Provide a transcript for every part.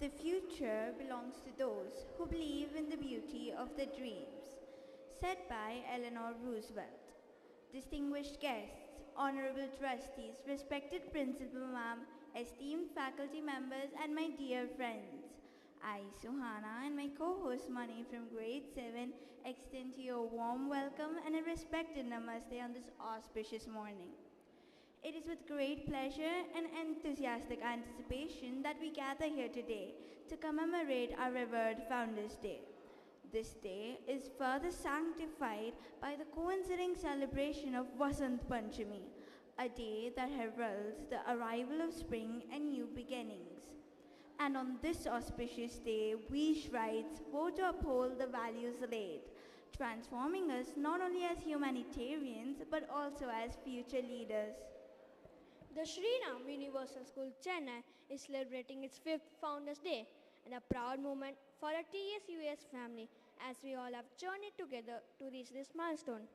The future belongs to those who believe in the beauty of their dreams. Said by Eleanor Roosevelt. Distinguished guests, honorable trustees, respected principal ma'am, esteemed faculty members, and my dear friends. I, Suhana, and my co-host Mani from grade 7 extend to you a warm welcome and a respected namaste on this auspicious morning. It is with great pleasure and enthusiastic anticipation that we gather here today to commemorate our revered Founders' Day. This day is further sanctified by the coinciding celebration of Vasant Panchami, a day that heralds the arrival of spring and new beginnings. And on this auspicious day, we Shrites vow to uphold the values laid, transforming us not only as humanitarians but also as future leaders. The Sri Ram Universal School Chennai is celebrating its 5th Founders Day, and a proud moment for the TSUS family as we all have journeyed together to reach this milestone.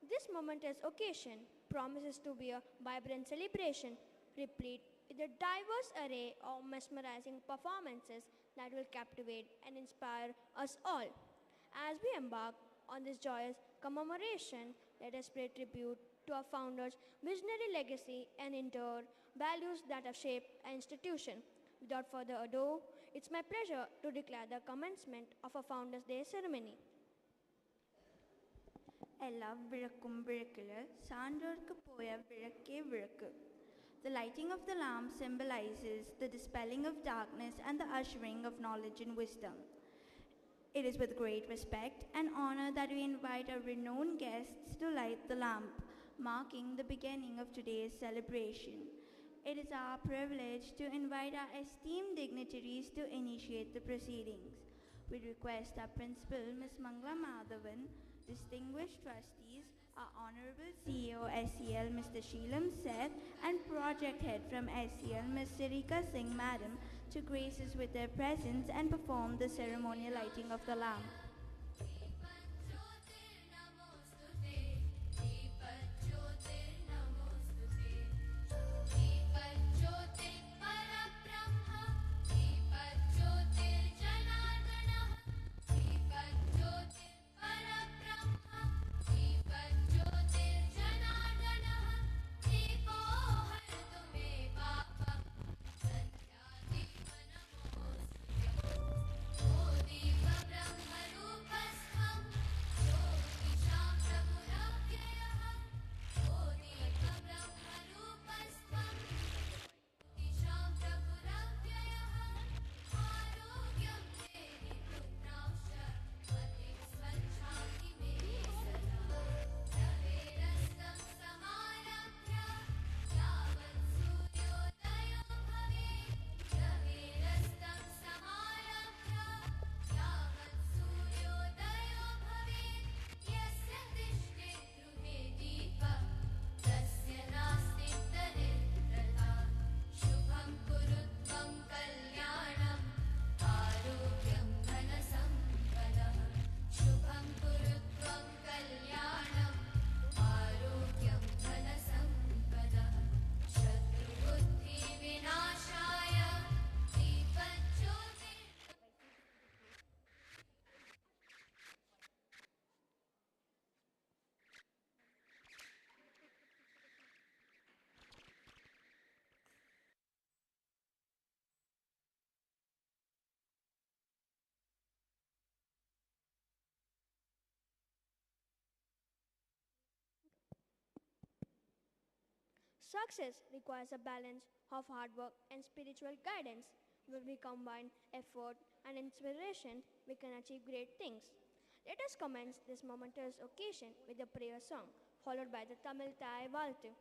This momentous occasion promises to be a vibrant celebration, replete with a diverse array of mesmerizing performances that will captivate and inspire us all. As we embark on this joyous commemoration, let us pay tribute to our founders' visionary legacy and endure values that have shaped our institution. Without further ado, it's my pleasure to declare the commencement of our Founders' Day ceremony. Ella Virakum Virikula, Sandorka Poya Virake Viraku. The lighting of the lamp symbolizes the dispelling of darkness and the ushering of knowledge and wisdom. It is with great respect and honor that we invite our renowned guests to light the lamp, marking the beginning of today's celebration. It is our privilege to invite our esteemed dignitaries to initiate the proceedings. We request our principal, Ms. Mangla Madhavan, distinguished trustees, our Honorable CEO SEL, Mr. Sheelam Seth, and project head from SEL, Ms. Sirika Singh Madam, to grace us with their presence and perform the ceremonial lighting of the lamp. Success requires a balance of hard work and spiritual guidance. When we combine effort and inspiration, we can achieve great things. Let us commence this momentous occasion with a prayer song, followed by the Tamil Thai Valtu.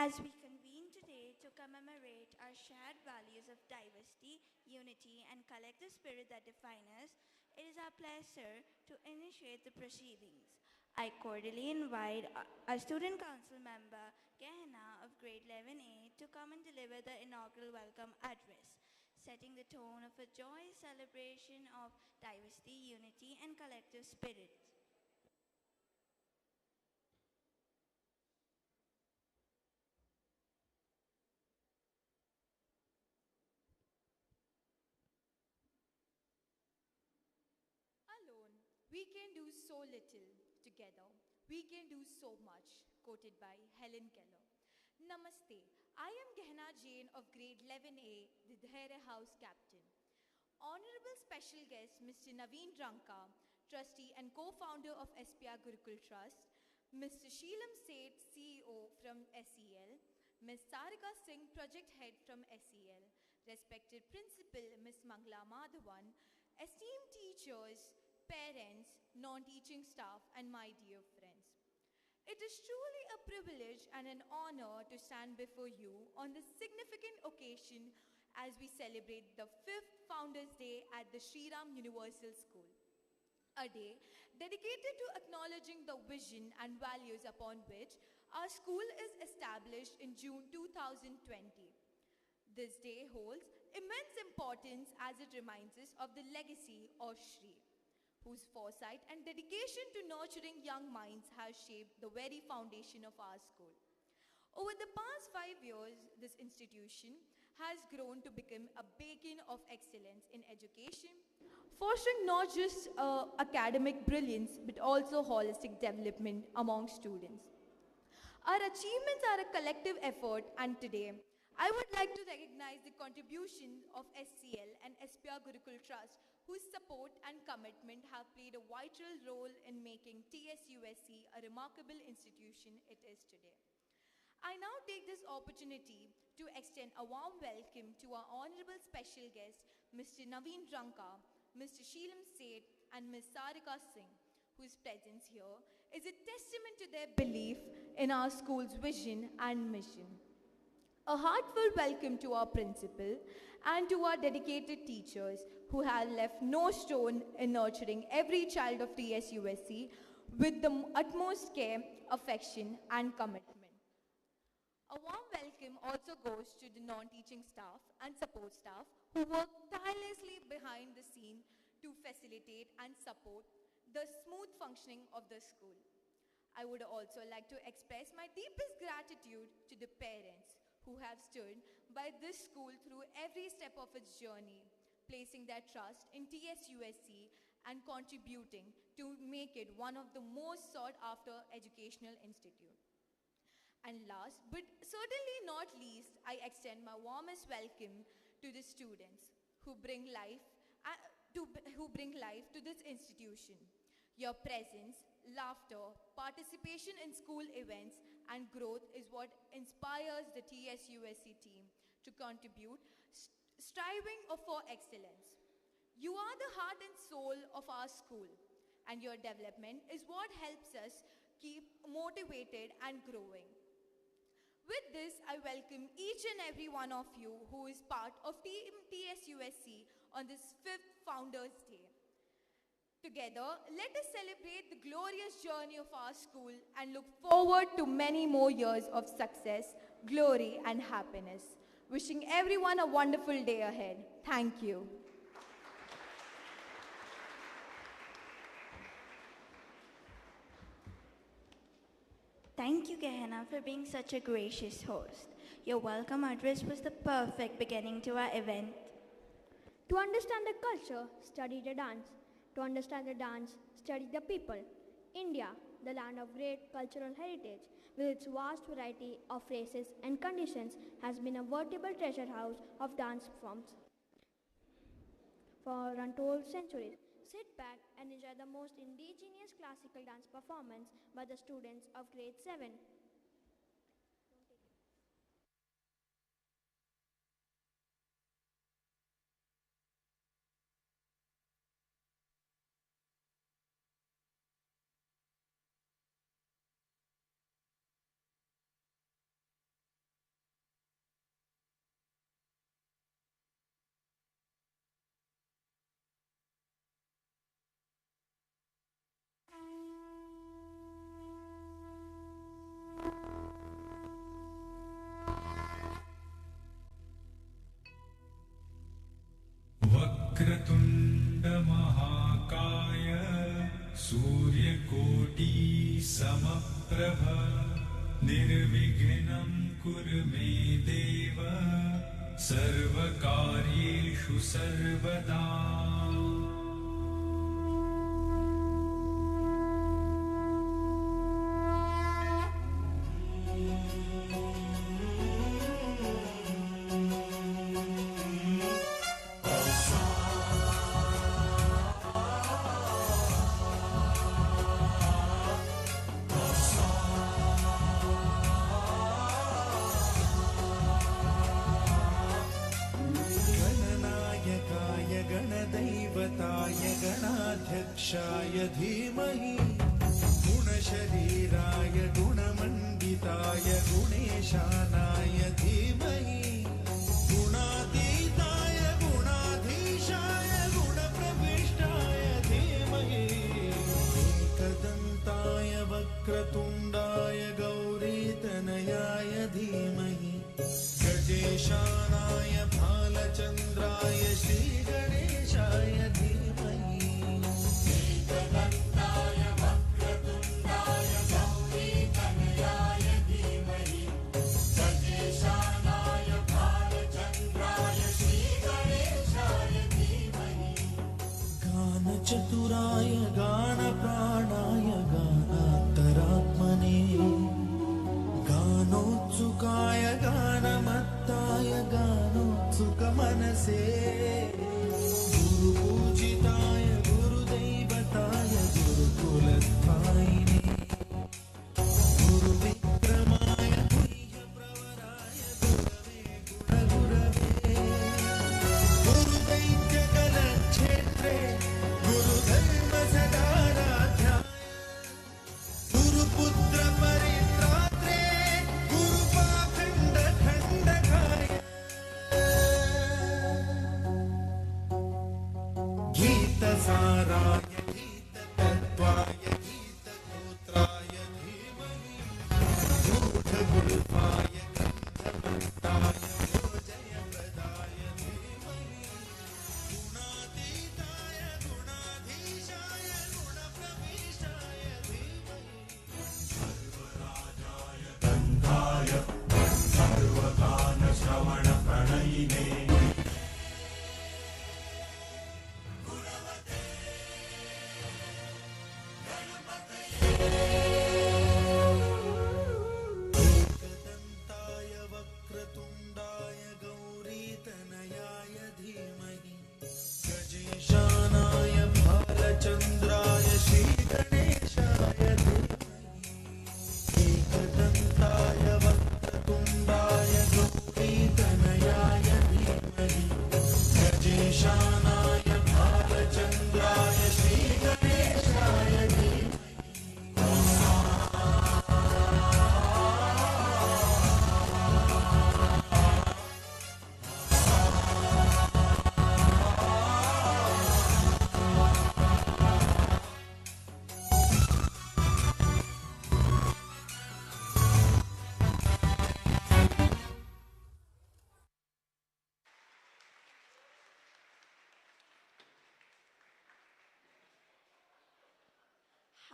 As we convene today to commemorate our shared values of diversity, unity, and collective spirit that define us, it is our pleasure to initiate the proceedings. I cordially invite our student council member, Gehenna of grade 11A, to come and deliver the inaugural welcome address, setting the tone of a joyous celebration of diversity, unity, and collective spirit. Alone, we can do so little. Together, we can do so much. Quoted by Helen Keller. Namaste. I am Gehenna Jain of grade 11A, the Dhere House captain. Honorable special guest Mr. Naveen Ranka, trustee and co-founder of SPR Gurukul Trust, Mr. Sheelam Seth, CEO from SEL, Ms. Sarika Singh, project head from SEL, respected principal Ms. Mangla Madhavan, esteemed teachers, parents, non-teaching staff, and my dear friends. It is truly a privilege and an honor to stand before you on this significant occasion as we celebrate the 5th Founders Day at the Sri Ram Universal School. A day dedicated to acknowledging the vision and values upon which our school is established in June 2020. This day holds immense importance as it reminds us of the legacy of Shri, whose foresight and dedication to nurturing young minds has shaped the very foundation of our school. Over the past 5 years, this institution has grown to become a beacon of excellence in education, fostering not just academic brilliance but also holistic development among students. Our achievements are a collective effort, and today I would like to recognize the contributions of SCL and SPR Gurukul Trust, whose support and commitment have played a vital role in making TSUSC a remarkable institution it is today. I now take this opportunity to extend a warm welcome to our honorable special guests, Mr. Naveen Ranka, Mr. Sheelam Seth, and Ms. Sarika Singh, whose presence here is a testament to their belief in our school's vision and mission. A heartfelt welcome to our principal and to our dedicated teachers who have left no stone in nurturing every child of TSUSC with the utmost care, affection, and commitment. A warm welcome also goes to the non-teaching staff and support staff who work tirelessly behind the scene to facilitate and support the smooth functioning of the school. I would also like to express my deepest gratitude to the parents who have stood by this school through every step of its journey, placing their trust in TSUSC and contributing to make it one of the most sought-after educational institutes. And last, but certainly not least, I extend my warmest welcome to the students who bring life to this institution. Your presence, laughter, participation in school events, and growth is what inspires the TSUSC team to contribute, striving for excellence. You are the heart and soul of our school, and your development is what helps us keep motivated and growing. With this, I welcome each and every one of you who is part of Team TSUSC on this 5th Founders Day. Together, let us celebrate the glorious journey of our school and look forward to many more years of success, glory, and happiness. Wishing everyone a wonderful day ahead. Thank you. Thank you, Gehenna, for being such a gracious host. Your welcome address was the perfect beginning to our event. To understand the culture, study the dance. To understand the dance, study the people. India, the land of great cultural heritage, with its vast variety of races and conditions, has been a veritable treasure house of dance forms for untold centuries. Sit back and enjoy the most indigenous classical dance performance by the students of grade 7. वक्रतुण्ड महाकाय सूर्यकोटि समप्रभ निर्विघ्नं कुरु मे देव सर्वकार्येषु सर्वदा। गणाध्यक्षाय धीमहि गुणशरीराय गुणमण्डिताय गुणेशानाय धीमहि गुणातीताय गुणाधीशाय गुणप्रविष्टाय धीमहि एकदन्ताय वक्रतुण्डाय गौरीतनयाय धीमहि गजेशानाय भालचन्द्राय श्रीगणेशाय धीमहि एकदन्ताय वक्रतुण्डाय गौरीतनयाय धीमहि गजेशानाय भालचन्द्राय श्रीगणेशाय धीमहि गानचतुराय गानप्राणाय गानान्तरात्मने गानोत्सुकाय गानमत्ताय गानोत्सुकमनसे गुरुपूजिताय गुरुदैवताय गुरुकुलस्थायिने गुरुविक्रमाय गुह्यप्रवराय गुरवे गुरुदैत्यकलक्षेत्रे गुरुधर्मसदाराध्याय गुरुपुत्र परित्रात्रे गुरुपाखण्डखण्डकाय गीतसाराय गीततत्त्वाय गीतगोत्राय धीमहि गूढगुल्फाय गन्धवन्ताय योजयप्रदाय धीमहि गुणातीताय गुणाधीशाय गुणप्रविष्टाय धीमहि सर्वराजाय गन्धाय सर्वगानश्रवणप्रणयिने एकदन्ताय वक्रतुण्डाय गौरीतनयाय धीमहि गजेशानाय भालचन्द्राय श्रीगणेशाय धीमहि एकदन्ताय वक्रतुण्डाय गौरीतनयाय धीमहि गजेशानाय भालचन्द्राय श्रीगणेशाय धीमहि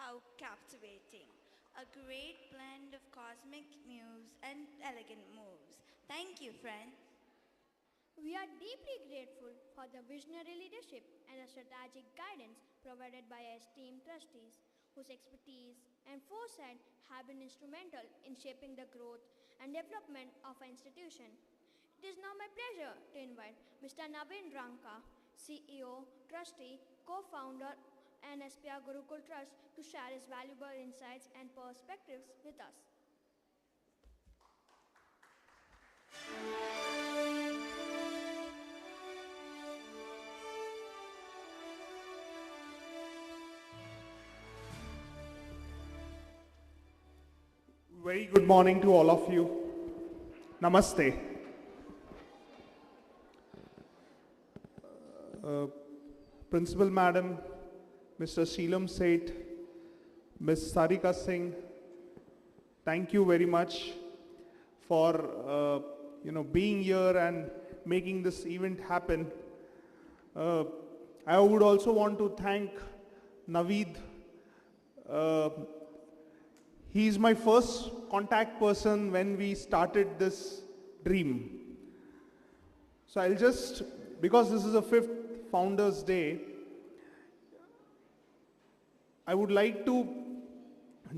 How captivating. A great blend of cosmic muse and elegant moves. Thank you, friends. We are deeply grateful for the visionary leadership and the strategic guidance provided by our esteemed trustees, whose expertise and foresight have been instrumental in shaping the growth and development of our institution. It is now my pleasure to invite Mr. Naveen Ranka, CEO, Trustee, Co-founder, and SPR Gurukul Trust to share his valuable insights and perspectives with us. Very good morning to all of you. Namaste. Principal Madam, Mr. Sheelam Seth, Ms. Sarika Singh, thank you very much for being here and making this event happen. Uh, I would also want to thank Naveed. Uh, he is my first contact person when we started this dream. So I'll just, because this is the 5th Founders Day, I would like to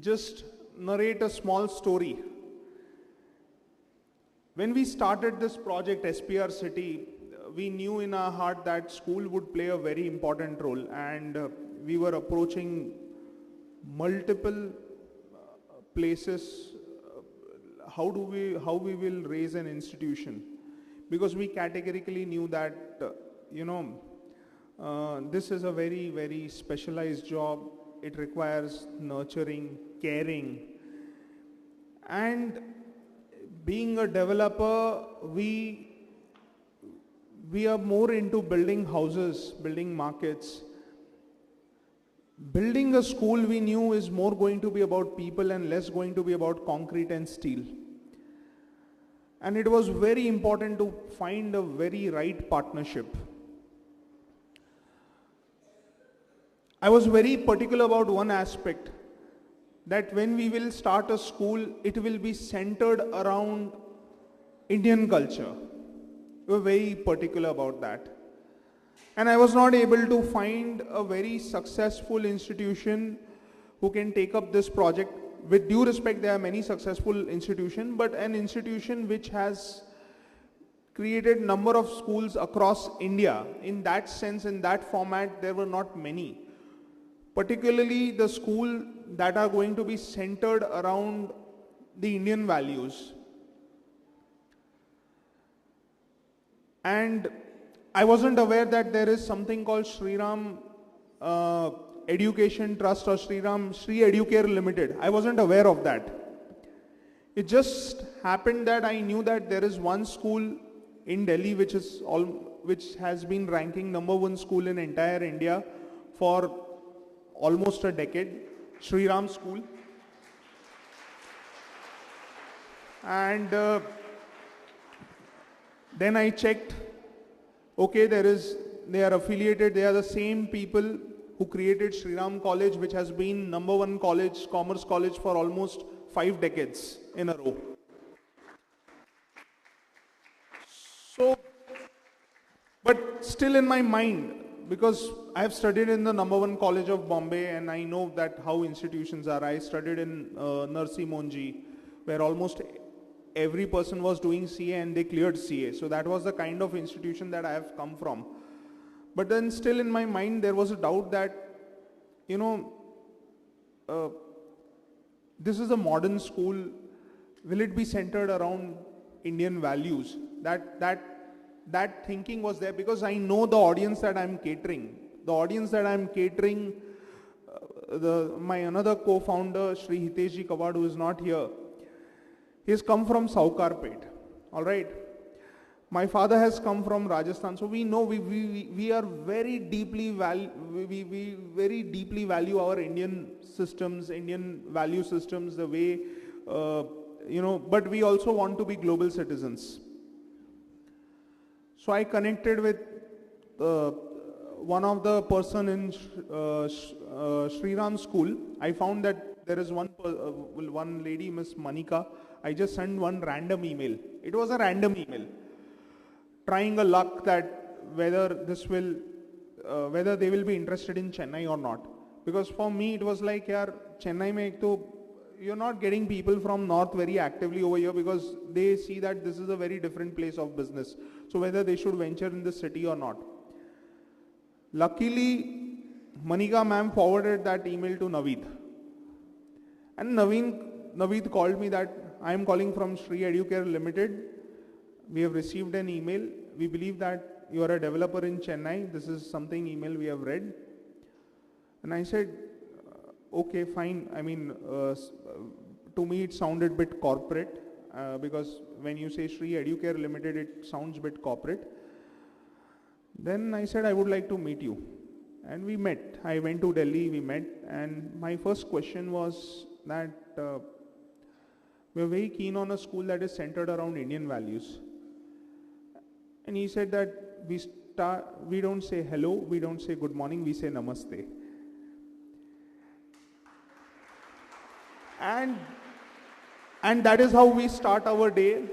just narrate a small story. When we started this project, SPR City, we knew in our heart that school would play a very important role, and we were approaching multiple places. How we will raise an institution, because we categorically knew that this is a very, very specialized job. It requires nurturing, caring, and being a developer, we are more into building houses, building markets. Building a school, we knew, is more going to be about people and less going to be about concrete and steel. And it was very important to find a very right partnership. I was very particular about one aspect, that when we will start a school, it will be centered around Indian culture. We were very particular about that. And I was not able to find a very successful institution who can take up this project. With due respect, there are many successful institutions, but an institution which has created number of schools across India, in that sense, in that format, there were not many. Particularly the school that are going to be centered around the Indian values. And I wasn't aware that there is something called Sri Ram Education Trust or Sri Educare Limited. I wasn't aware of that. It just happened that I knew that there is one school in Delhi which has been ranking #1 school in entire India for almost a decade, Sri Ram School. And then I checked, okay, they are affiliated, they are the same people who created Sri Ram College, which has been #1 college, commerce college, for almost 5 decades in a row. So, but still in my mind, because I have studied in the #1 college of Bombay and I know that how institutions are. I studied in Narsi Monji, where almost every person was doing CA and they cleared CA. So that was the kind of institution that I have come from. But then still in my mind there was a doubt that, this is a modern school. Will it be centered around Indian values? That thinking was there, because I know the audience that I'm catering. The audience that I'm catering, my another co-founder, Shri Hiteshji Kawad, who is not here, he has come from Saukarpet, all right? My father has come from Rajasthan, so we know we are very deeply we very deeply value our Indian systems, Indian value systems, the way, but we also want to be global citizens. So I connected with one of the person in Sri Ram School. I found that there is one lady, Miss Manika. I just sent one random email. It was a random email, trying a luck that whether they will be interested in Chennai or not. Because for me it was like, Chennai mein ek to, you're not getting people from north very actively over here, because they see that this is a very different place of business. So whether they should venture in this city or not. Luckily, Manika ma'am forwarded that email to Naveed. And Naveed called me that I am calling from Sri Educare Limited. We have received an email. We believe that you are a developer in Chennai. This is something email we have read. And I said, okay, fine. I mean, to me it sounded a bit corporate, because when you say Sri Educare Limited, it sounds a bit corporate. Then I said, I would like to meet you. And we met. I went to Delhi, we met. And my first question was that we are very keen on a school that is centered around Indian values. And he said that we don't say hello, we don't say good morning, we say namaste. And that is how we start our day.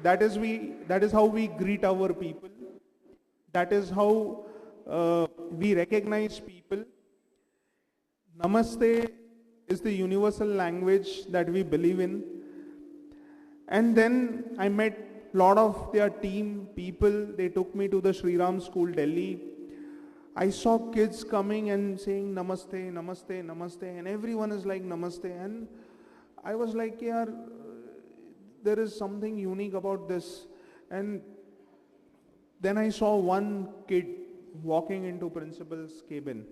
That is how we greet our people. That is how we recognize people. Namaste is the universal language that we believe in. And then I met a lot of their team people. They took me to the Sri Ram School, Delhi. I saw kids coming and saying namaste, namaste, namaste, and everyone is like namaste. And I was like, yeah, there is something unique about this. And then I saw one kid walking into principal's cabin.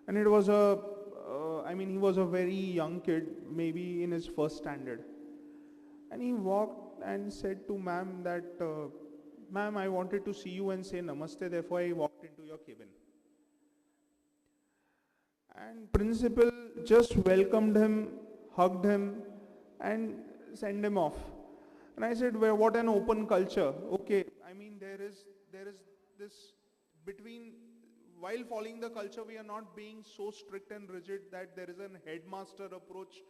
And it was he was a very young kid, maybe in his first standard. And he walked and said to ma'am that, ma'am, I wanted to see you and say namaste, therefore I walked into your cabin. And principal just welcomed him, hugged him, and sent him off. And I said, well, what an open culture. Okay, I mean, there is this between, while following the culture, we are not being so strict and rigid that there is an headmaster approach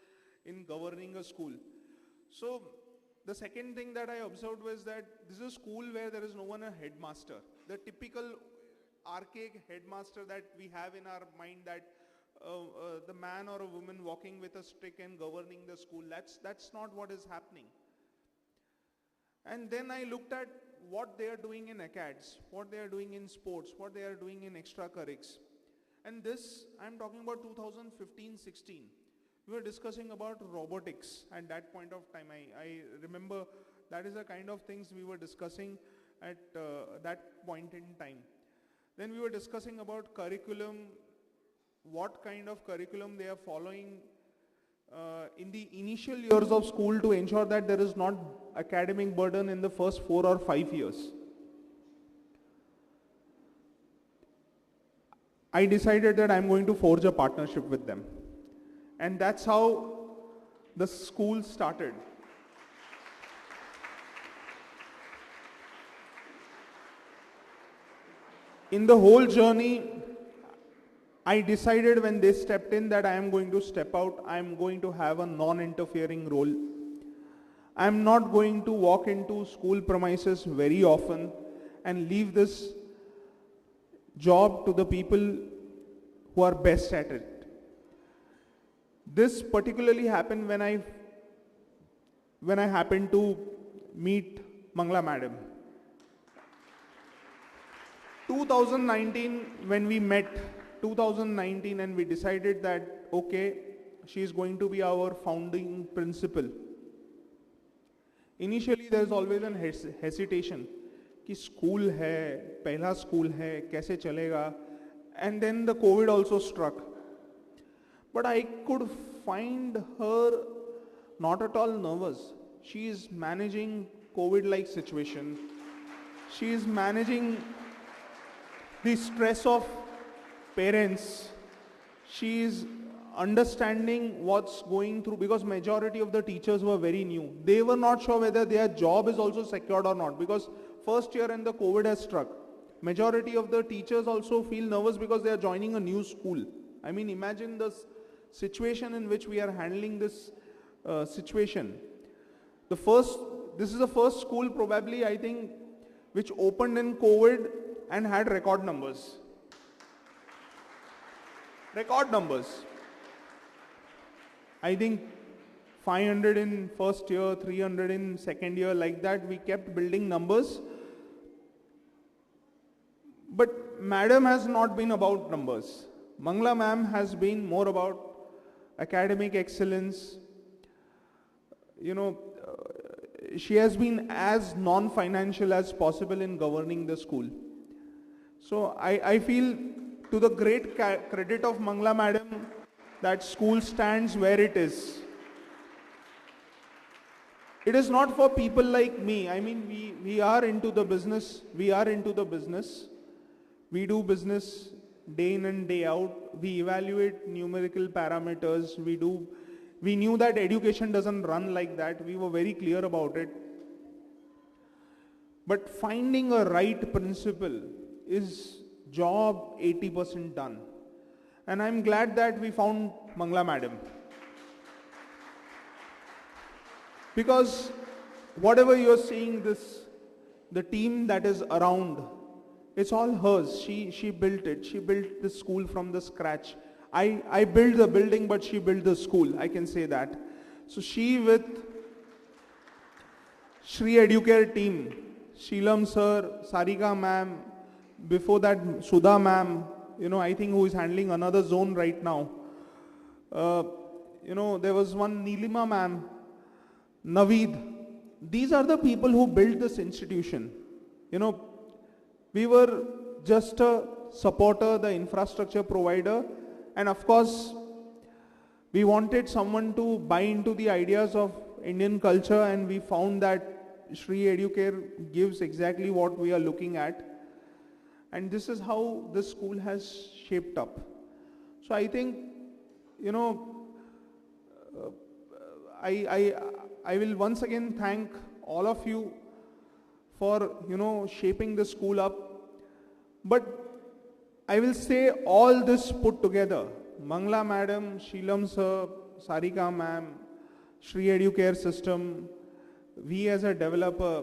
in governing a school. So the second thing that I observed was that this is a school where there is no one a headmaster. The typical archaic headmaster that we have in our mind, that the man or a woman walking with a stick and governing the school, that's not what is happening. And then I looked at what they are doing in acads, what they are doing in sports, what they are doing in extracurriculars. And this, I'm talking about 2015-16. We were discussing about robotics at that point of time. I remember that is the kind of things we were discussing at that point in time. Then we were discussing about curriculum, what kind of curriculum they are following in the initial years of school to ensure that there is not academic burden in the first 4 or 5 years. I decided that I'm going to forge a partnership with them. And that's how the school started. In the whole journey, I decided when they stepped in that I am going to step out. I am going to have a non-interfering role. I am not going to walk into school premises very often and leave this job to the people who are best at it. This particularly happened when I happened to meet Mangla Madam. 2019, when we met, 2019, and we decided that, okay, she is going to be our founding principal. Initially, there is always an hesitation, कि school है, पहला school है, कैसे चलेगा? And then the COVID also struck. But I could find her not at all nervous. She is managing COVID-like situation. She is managing the stress of parents. She is understanding what's going through, because majority of the teachers were very new. They were not sure whether their job is also secured or not, because first year and the COVID has struck. Majority of the teachers also feel nervous because they are joining a new school. I mean, imagine the situation in which we are handling this situation. This is the first school probably, I think, which opened in COVID and had record numbers. Record numbers. I think 500 in first year, 300 in second year, like that we kept building numbers. But madam has not been about numbers. Mangla ma'am has been more about academic excellence. She has been as non-financial as possible in governing the school. So I feel, to the great credit of Mangla Madam, that school stands where it is. It is not for people like me. I mean, we are into the business. We are into the business. We do business day in and day out. We evaluate numerical parameters. We knew that education doesn't run like that. We were very clear about it. But finding a right principal is job 80% done. And I'm glad that we found Mangla Madam. Because whatever you're seeing the team that is around, it's all hers. She built it. She built the school from the scratch. I built the building, but she built the school. I can say that. So she with Shri Educare team, Sheelam sir, Sarika ma'am, before that Sudha ma'am, I think who is handling another zone right now. There was one Neelima ma'am, Naveed. These are the people who built this institution. We were just a supporter, the infrastructure provider, and of course, we wanted someone to buy into the ideas of Indian culture, and we found that Shri Educare gives exactly what we are looking at. And this is how this school has shaped up. So I think, I will once again thank all of you for, shaping the school up. But I will say all this put together, Mangla Madam, Sheelam Sir, Sarika Ma'am, Shri Educare system, we as a developer,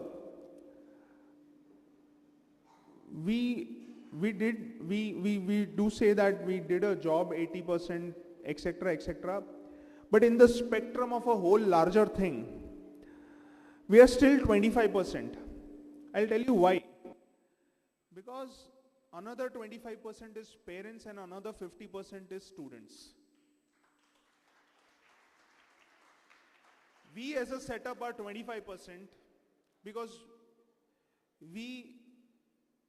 we do say that we did a job 80%, etc., etc. But in the spectrum of a whole larger thing, we are still 25%. I'll tell you why. Because another 25% is parents and another 50% is students. We as a setup are 25% because we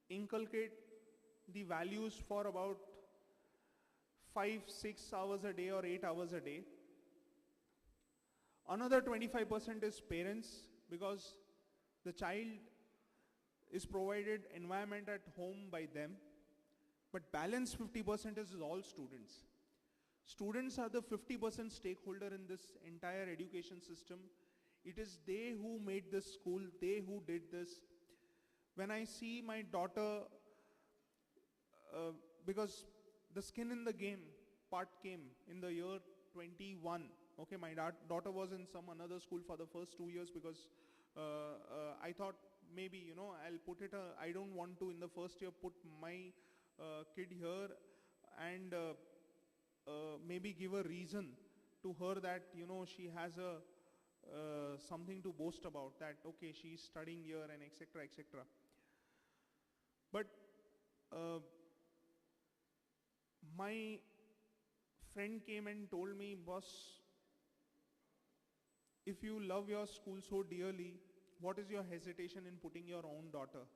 inculcate the values for about 5-6 hours a day or 8 hours a day. Another 25% is parents because the child is provided environment at home by them. But balance 50% is all students. Students are the 50% stakeholder in this entire education system. It is they who made this school, they who did this. When I see my daughter, because the skin in the game part came in the year 21. Okay, my daughter was in some another school for the first 2 years because I thought maybe, I'll put it, I don't want to in the first year put my kid here and maybe give a reason to her that, she has a something to boast about, that, okay, she's studying here and etc., etc. But my friend came and told me, boss, if you love your school so dearly, what is your hesitation in putting your own daughter?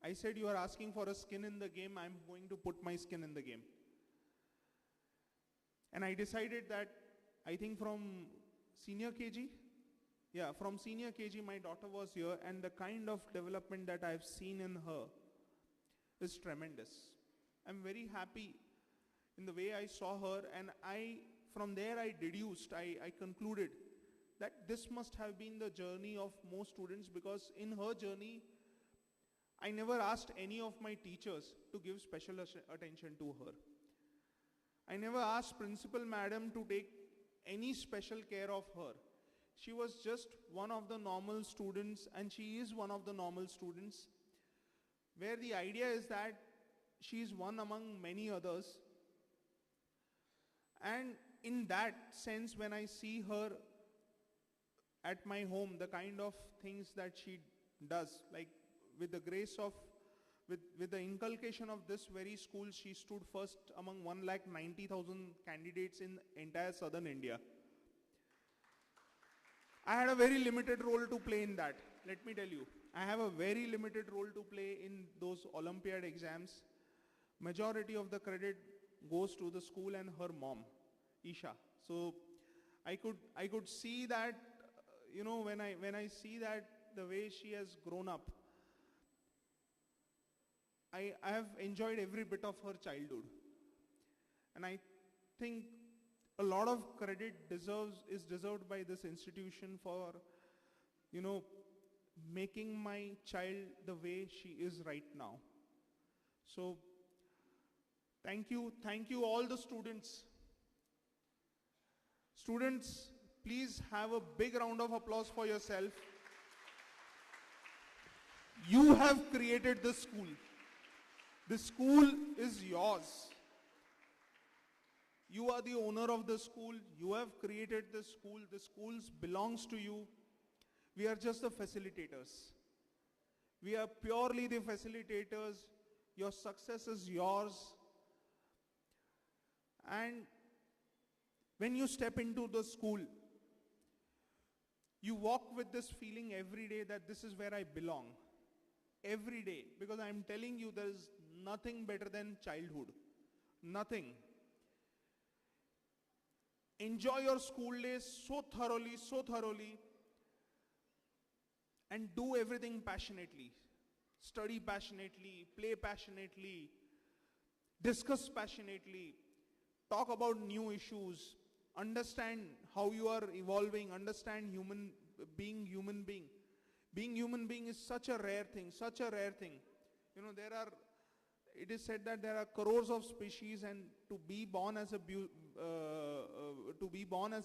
I said, you are asking for a skin in the game, I'm going to put my skin in the game. And I decided that, I think from senior KG, from senior KG my daughter was here, and the kind of development that I've seen in her is tremendous. I'm very happy in the way I saw her, and from there I deduced, I concluded that this must have been the journey of most students, because in her journey, I never asked any of my teachers to give special attention to her. I never asked Principal Madam to take any special care of her. She was just one of the normal students, and she is one of the normal students, where the idea is that she is one among many others. And in that sense, when I see her at my home, the kind of things that she does, like with the grace of, with the inculcation of this very school, she stood first among 190,000 candidates in entire southern India. I had a very limited role to play in that, let me tell you. I have a very limited role to play in those Olympiad exams. Majority of the credit goes to the school and her mom, Isha. So I could see that, when I see that the way she has grown up, I have enjoyed every bit of her childhood. And I think a lot of credit is deserved by this institution for, making my child the way she is right now. So, thank you all the students. Students, please have a big round of applause for yourself. You have created this school. This school is yours. You are the owner of the school. You have created this school. The school belongs to you. We are just the facilitators. We are purely the facilitators. Your success is yours. And when you step into the school, you walk with this feeling every day that this is where I belong. Every day. Because I'm telling you, there is nothing better than childhood. Nothing. Enjoy your school days so thoroughly, and do everything passionately. Study passionately, play passionately, discuss passionately, talk about new issues, understand how you are evolving, understand being human being. Being human being is such a rare thing. You know, it is said that there are crores of species, and to be born as a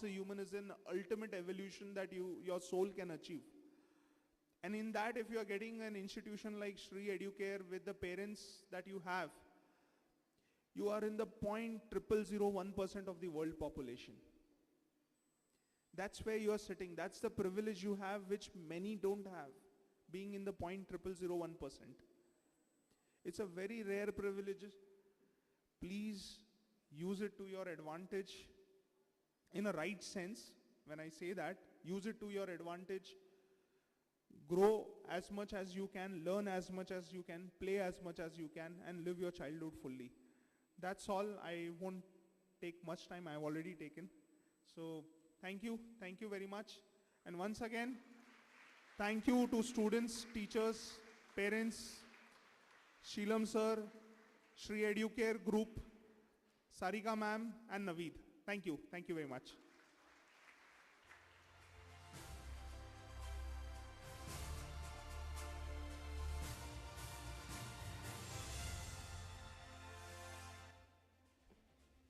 human is an ultimate evolution that your soul can achieve. And in that, if you are getting an institution like Shri Educare with the parents that you have, you are in the 0.0001% of the world population. That's where you are sitting. That's the privilege you have, which many don't have, being in the 0.0001%. It's a very rare privilege. Please use it to your advantage in a right sense. When I say that, use it to your advantage. Grow as much as you can, learn as much as you can, play as much as you can, and live your childhood fully. That's all. I won't take much time. I've already taken. So thank you very much. And once again, thank you to students, teachers, parents, Sheelam sir, Shri Educare group, Sarika ma'am, and Naveed. Thank you very much.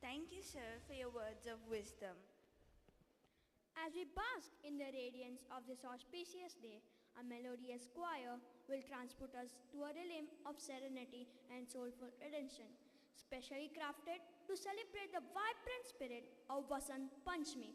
Thank you, sir, for your words of wisdom. As we bask in the radiance of this auspicious day, a melodious choir will transport us to a realm of serenity and soulful redemption, specially crafted to celebrate the vibrant spirit of Vasant Panchami.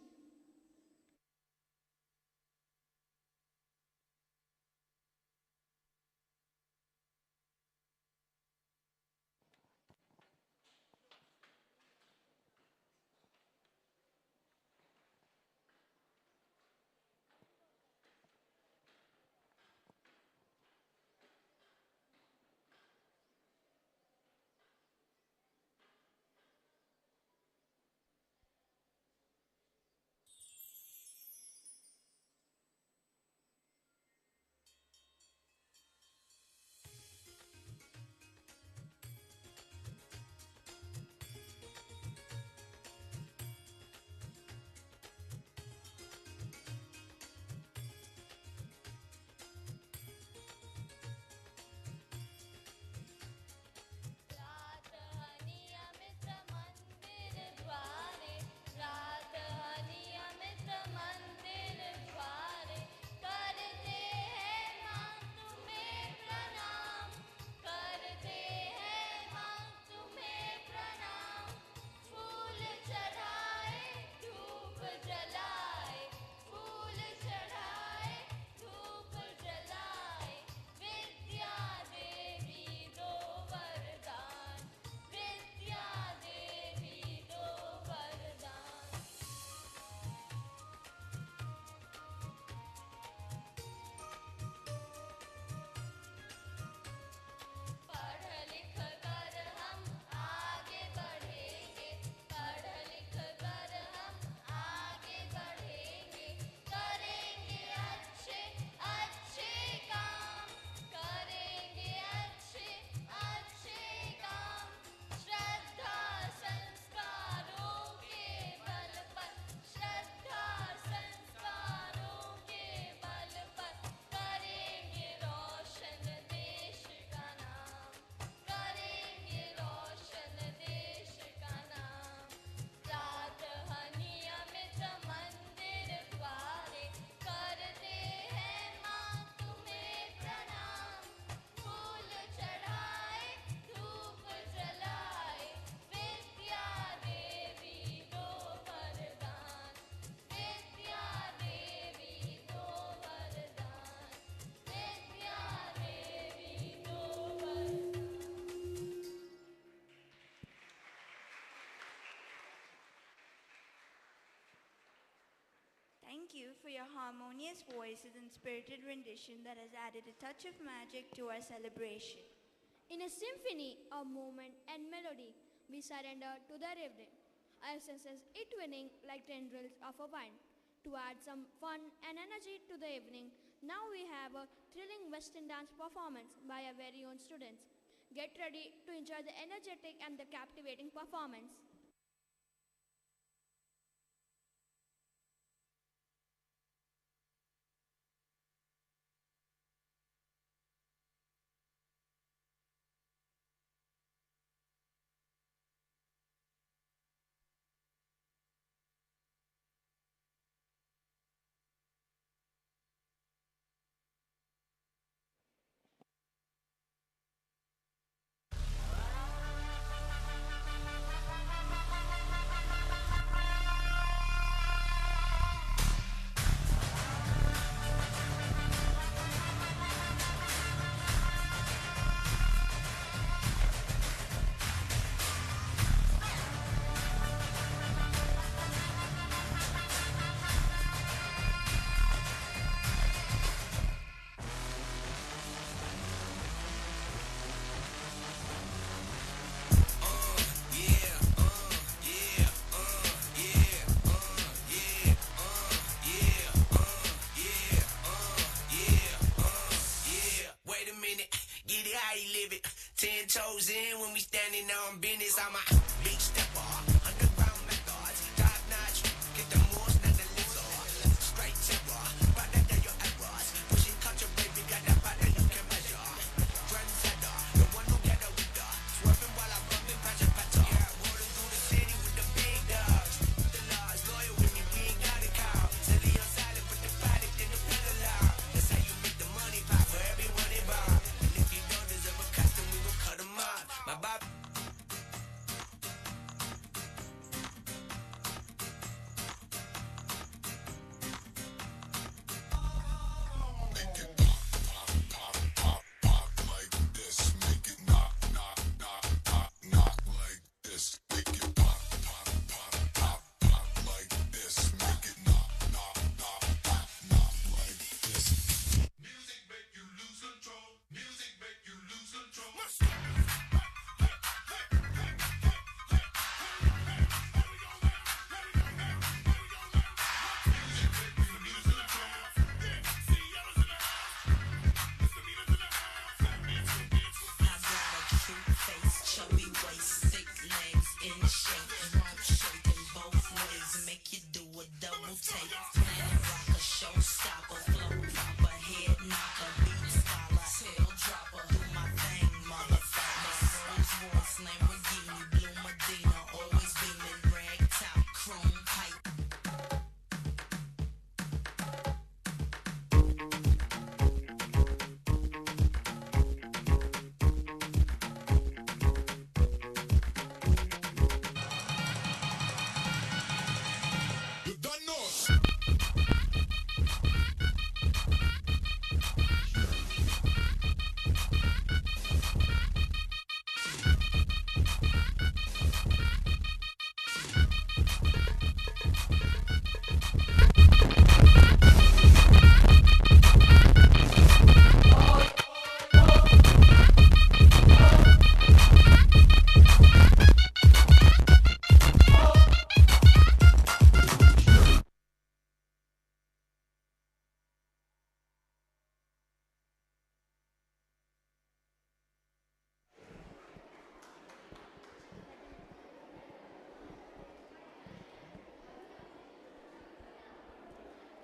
Thank you for your harmonious voices and spirited rendition that has added a touch of magic to our celebration. In a symphony of movement and melody, we surrender to the rhythm, our senses it-winning like tendrils of a vine. To add some fun and energy to the evening, now we have a thrilling Western dance performance by our very own students. Get ready to enjoy the energetic and the captivating performance. Toes in when we standing on business. I'm a big stepper, underground methods, top notch. Get the most, not the lizard. Straight temper, but that your errors. Pushing culture, baby, got that body you can measure. Trendsetter, the one who get a with her. Swerving while I'm bumping, patcher, patcher. Yeah, rolling through the city with the big dogs. The laws loyal with me, we ain't got a cow. Silly on silent, put the product in the pedal out. That's how you make the money pop for everyone involved. And if you don't deserve a custom, we gon' cut them off. My Bob.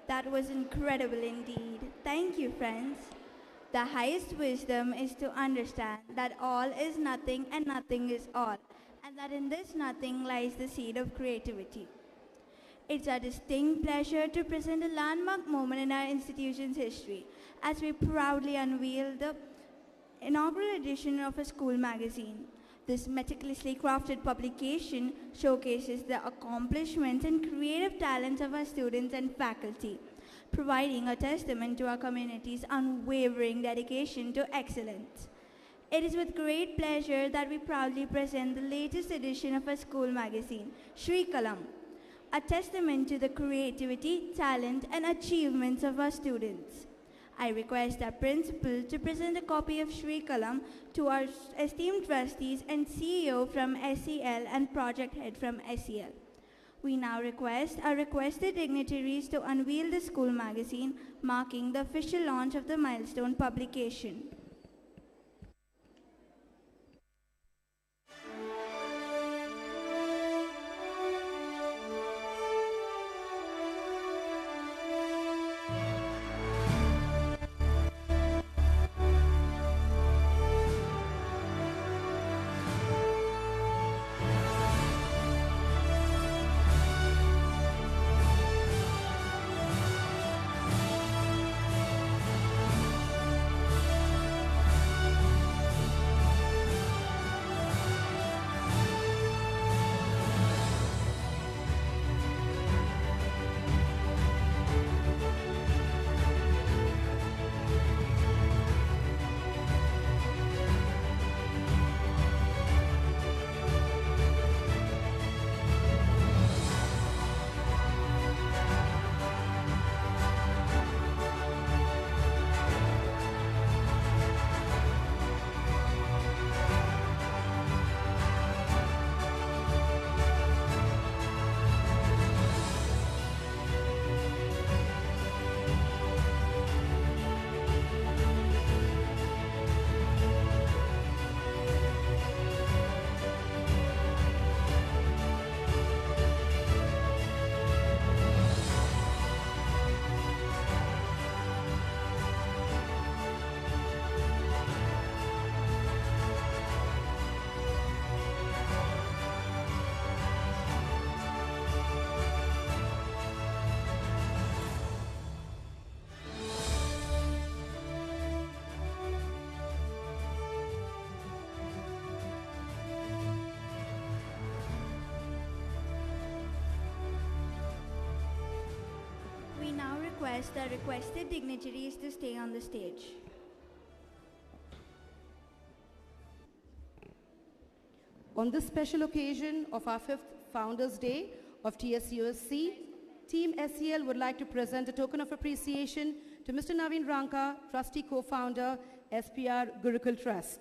That was incredible indeed. Thank you, friends. The highest wisdom is to understand that all is nothing and nothing is all, and that in this nothing lies the seed of creativity. It's our distinct pleasure to present a landmark moment in our institution's history as we proudly unveil the inaugural edition of a school magazine. This meticulously crafted publication showcases the accomplishments and creative talents of our students and faculty, providing a testament to our community's unwavering dedication to excellence. It is with great pleasure that we proudly present the latest edition of our school magazine, Shri Kalam, a testament to the creativity, talent, and achievements of our students. I request our principal to present a copy of Shri Kalam to our esteemed trustees and CEO from SEL and project head from SEL. We now request our requested dignitaries to unveil the school magazine marking the official launch of the milestone publication. We now request the requested dignitaries to stay on the stage. On this special occasion of our 5th Founders Day of TSUSC, Team SEL would like to present a token of appreciation to Mr. Naveen Ranka, Trustee Co-Founder, SPR Gurukul Trust.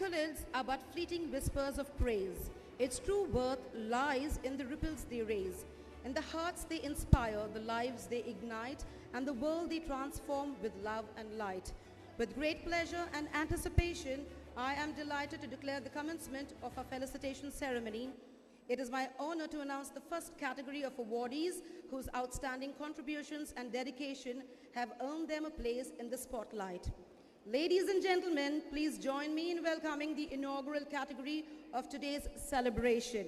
Accolades are but fleeting whispers of praise. Its true worth lies in the ripples they raise, in the hearts they inspire, the lives they ignite, and the world they transform with love and light. With great pleasure and anticipation, I am delighted to declare the commencement of our felicitation ceremony. It is my honor to announce the first category of awardees whose outstanding contributions and dedication have earned them a place in the spotlight. Ladies and gentlemen, please join me in welcoming the inaugural category of today's celebration.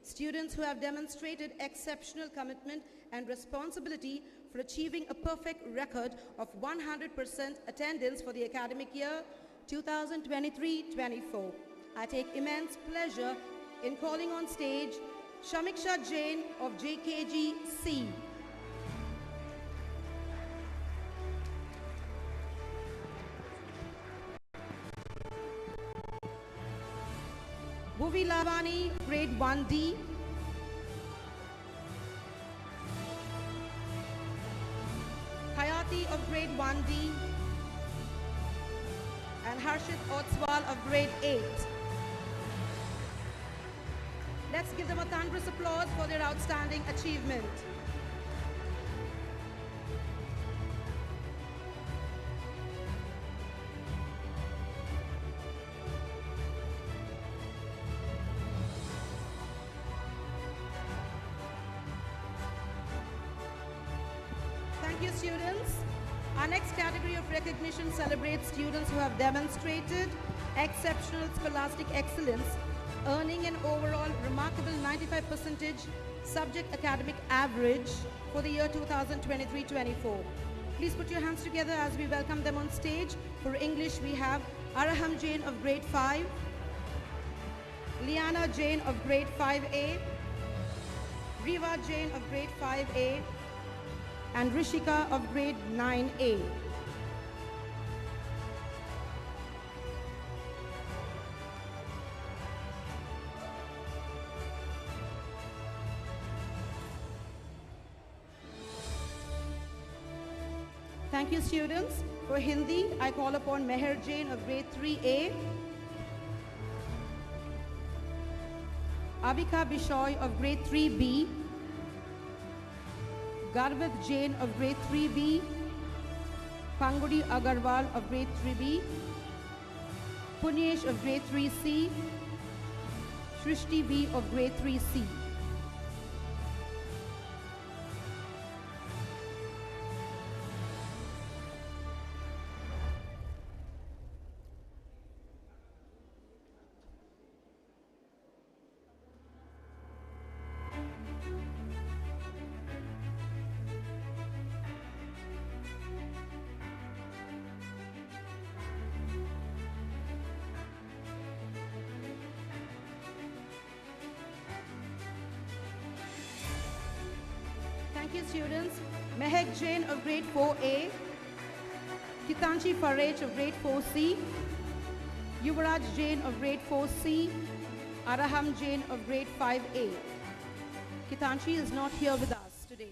Students who have demonstrated exceptional commitment and responsibility for achieving a perfect record of 100% attendance for the academic year 2023-24. I take immense pleasure in calling on stage Shamiksha Jain of JKGC. Bhuvi Lavani, grade 1D. Hayati of grade 1D. And Harshit Otswal of grade 8. Let's give them a thunderous applause for their outstanding achievement. Thank you, students. Our next category of recognition celebrates students who have demonstrated exceptional scholastic excellence, earning an overall remarkable 95% subject academic average for the year 2023-24. Please put your hands together as we welcome them on stage. For English, we have Araham Jain of grade 5, Liana Jain of grade 5A, Riva Jain of grade 5A, and Rishika of grade 9A. Thank you, students. For Hindi, I call upon Meher Jain of grade 3A, Avika Bishoy of grade 3B, Garvit Jain of grade 3B, Pangudi Agarwal of grade 3B, Punyesh of grade 3C, Shrishti B of grade 3C. Thank you, students. Mehek Jain of grade 4A, Kitanchi Faraj of grade 4C, Yuvraj Jain of grade 4C, Araham Jain of grade 5A. Kitanchi is not here with us today.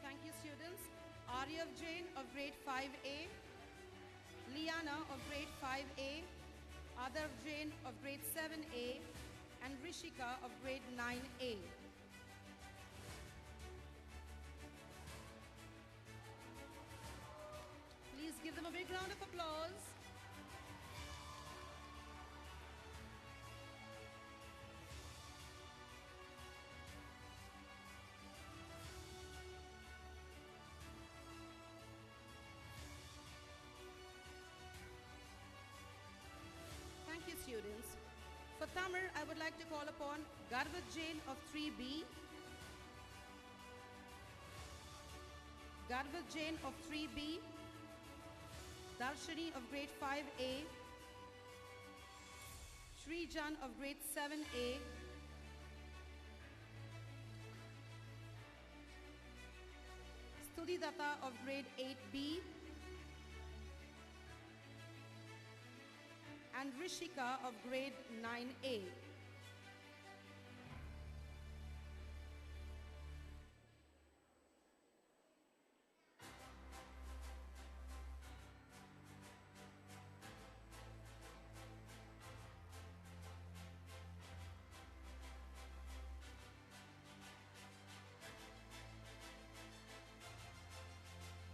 Thank you, students. Aryav Jain of grade 5A, Liana of grade 5A, Adav Jain of grade 7A, and Rishika of grade 9A. Please give them a big round of applause. Thank you, students. For Tamil, I would like to call upon Garvat Jain of 3B, Garvat Jain of 3B, Darshini of grade 5A, Shri Jan of grade 7A, Studi Datta of grade 8B, and Rishika of grade 9A.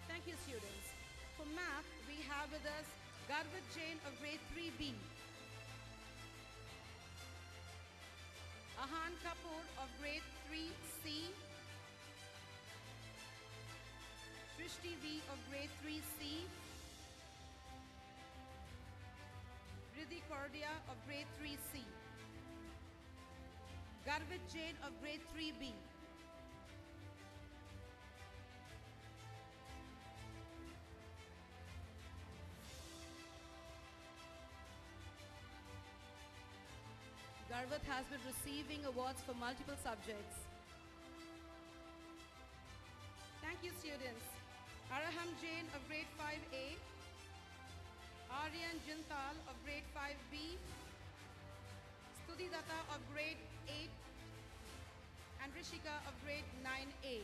Thank you, students. For math, we have with us Garvit Jain of grade 3B, Ahan Kapoor of grade 3C, Shrishti B of grade 3C, Riddhi Kordia of grade 3C, Garvit Jain of grade 3B, Garvat has been receiving awards for multiple subjects. students. Araham Jain of grade 5A, Aryan Jintal of grade 5B, Stuti Datta of grade 8, and Rishika of grade 9A.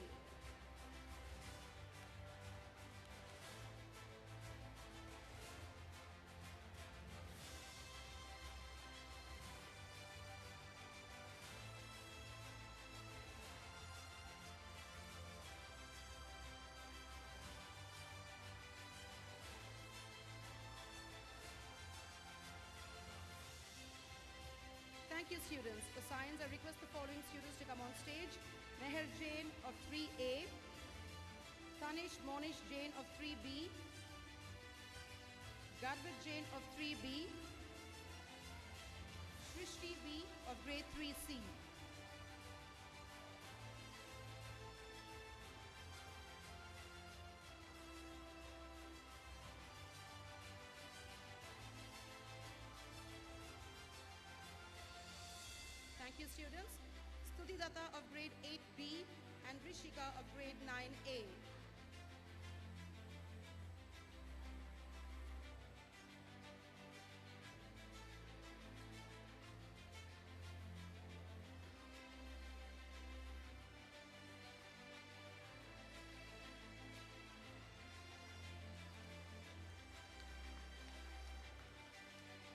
Thank you, students. For science, I request the following students to come on stage. Meher Jain of 3A, Tanish Monish Jain of 3B, Garvit Jain of 3B, Trustee B of grade 3C. Thank you, students. Stuti Datta of grade 8B and Rishika of grade 9A.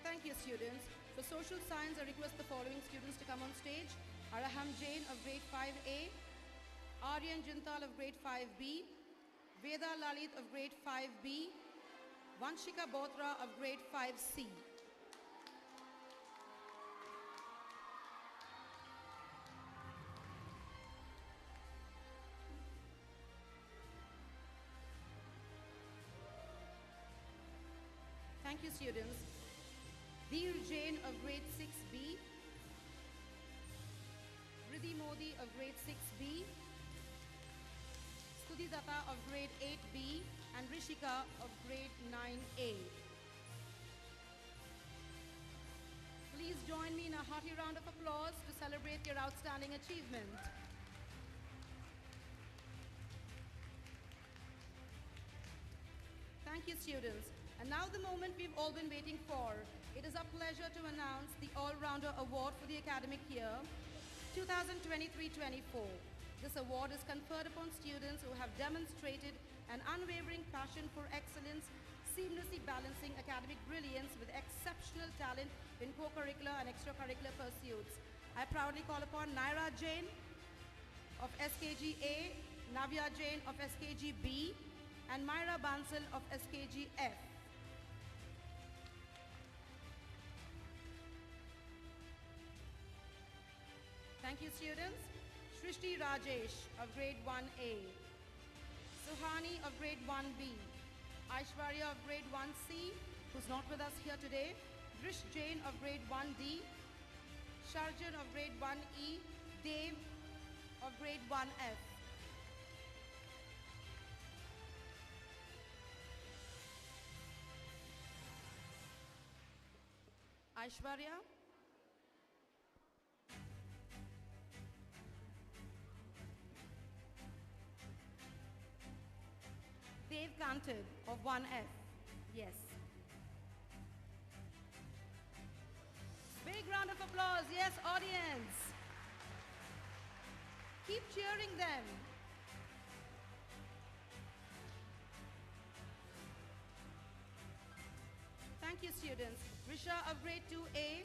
Thank you, students. For social science, I request the following students to come on stage. Araham Jain of grade 5A, Aryan Jintal of grade 5B, Veda Lalit of grade 5B, Vanshika Botra of grade 5C. Thank you, students. Veer Jain of grade 6B, Riddhi Modi of grade 6B, Stuti Datta of grade 8B, and Rishika of grade 9A. Please join me in a hearty round of applause to celebrate your outstanding achievement. Thank you, students. And now the moment we've all been waiting for. It is our pleasure to announce the All-Rounder Award for the academic year 2023-24. This award is conferred upon students who have demonstrated an unwavering passion for excellence, seamlessly balancing academic brilliance with exceptional talent in co-curricular and extracurricular pursuits. I proudly call upon Naira Jain of SKG A, Navya Jain of SKG B, and Myra Bansal of SKG F. Thank you, students. Shrishti Rajesh of grade 1A, Suhani of grade 1B, Aishwarya of grade 1C, who's not with us here today, Drish Jain of grade 1D, Sharjan of grade 1E, Dave of grade 1F. Aishwarya. Dave Canted of 1F. Yes. Big round of applause. Yes, audience. Keep cheering them. Thank you, students. Risha of grade 2A,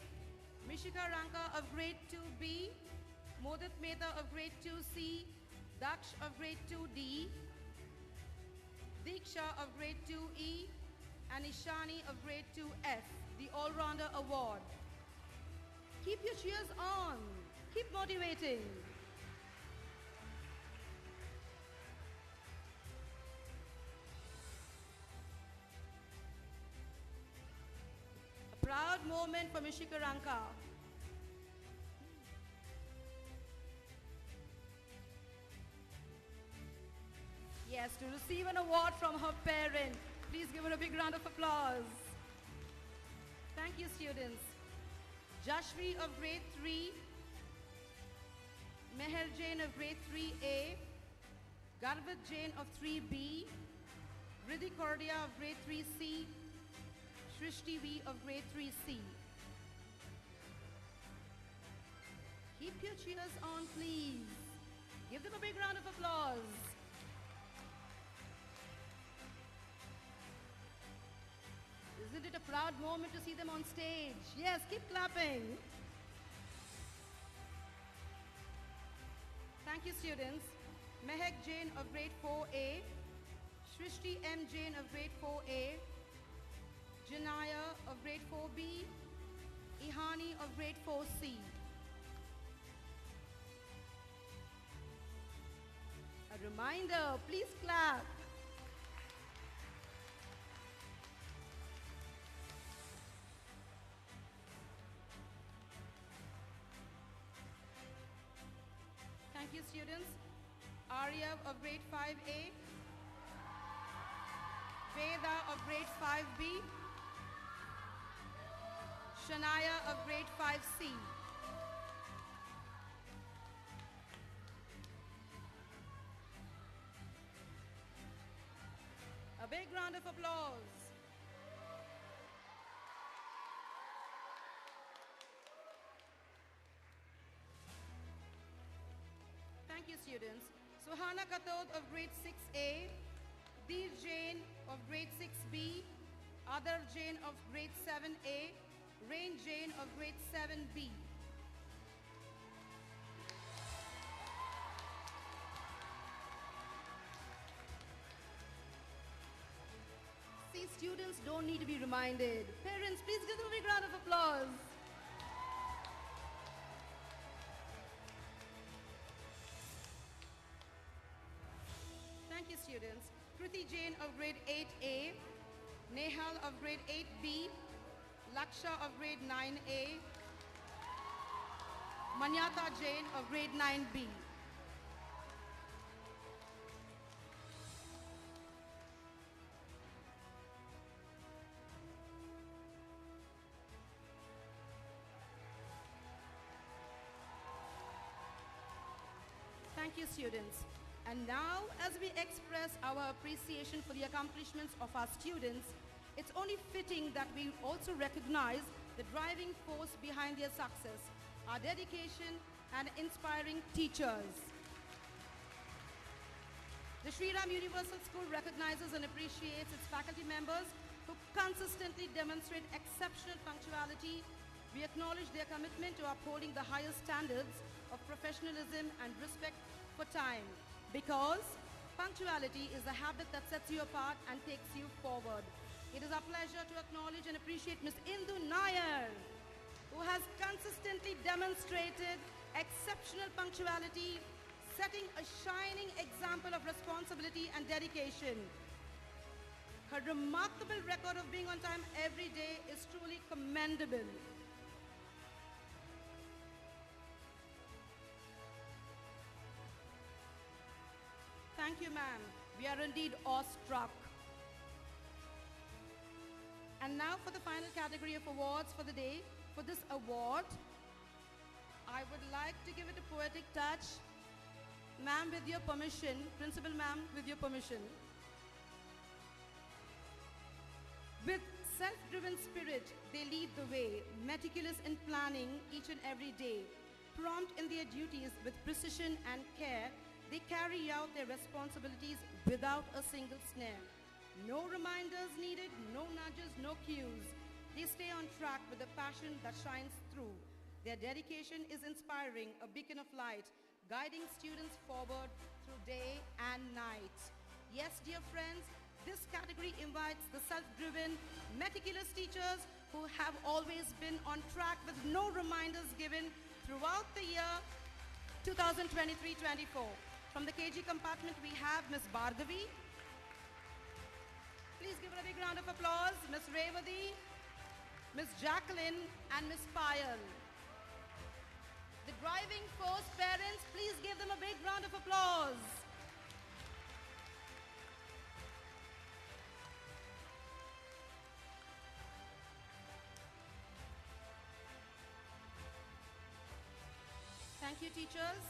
Mishika Ranka of grade 2B, Modit Mehta of grade 2C, Daksh of grade 2D, Diksha of grade 2E, and Ishani of grade 2F, the All-Rounder Award. Keep your cheers on. Keep motivating. A proud moment for Mishika Ranka. Yes, to receive an award from her parent. Please give her a big round of applause. Thank you, students. Jashvi of grade 3, Meher Jain of grade 3A, Garvat Jain of 3B, Riddhi Kordia of grade 3C, Shrishti V of grade 3C. Keep your cheers on, please. Give them a big round of applause. Isn't it a proud moment to see them on stage? Yes, keep clapping. Thank you, students. Mehak Jain of grade 4A, Shrishti M. Jain of grade 4A, Janaya of grade 4B, Ihani of grade 4C. A reminder, please clap. Thank you, students. Arya of grade 5A, Veda of grade 5B, Shania of grade 5C. A big round of applause. Thank you, students. Suhana Katod of grade 6A, Deer Jain of grade 6B, Adar Jain of grade 7A, Rain Jain of grade 7B. See, students don't need to be reminded. Parents, please give them a big round of applause. Thank you, students. Kriti Jain of grade 8A, Nehal of grade 8B, Laksha of grade 9A, Manyata Jain of grade 9B. Thank you, students. And now, as we express our appreciation for the accomplishments of our students, it's only fitting that we also recognize the driving force behind their success, our dedication and inspiring teachers. The Sri Ram Universal School recognizes and appreciates its faculty members who consistently demonstrate exceptional punctuality. We acknowledge their commitment to upholding the highest standards of professionalism and respect for time, because punctuality is a habit that sets you apart and takes you forward. It is our pleasure to acknowledge and appreciate Ms. Indu Nair, who has consistently demonstrated exceptional punctuality, setting a shining example of responsibility and dedication. Her remarkable record of being on time every day is truly commendable. Thank you, ma'am. We are indeed awestruck. And now for the final category of awards for the day. For this award, I would like to give it a poetic touch. Ma'am, with your permission, Principal ma'am, with your permission. With self-driven spirit, they lead the way, meticulous in planning each and every day. Prompt in their duties with precision and care, they carry out their responsibilities without a single snare. No reminders needed, no nudges, no cues. They stay on track with a passion that shines through. Their dedication is inspiring, a beacon of light, guiding students forward through day and night. Yes, dear friends, this category invites the self-driven, meticulous teachers who have always been on track with no reminders given throughout the year 2023-24. From the KG compartment, we have Ms. Bhargavi. Please give her a big round of applause. Ms. Revati, Ms. Jacqueline, and Ms. Payal. The driving force parents, please give them a big round of applause. Thank you, teachers.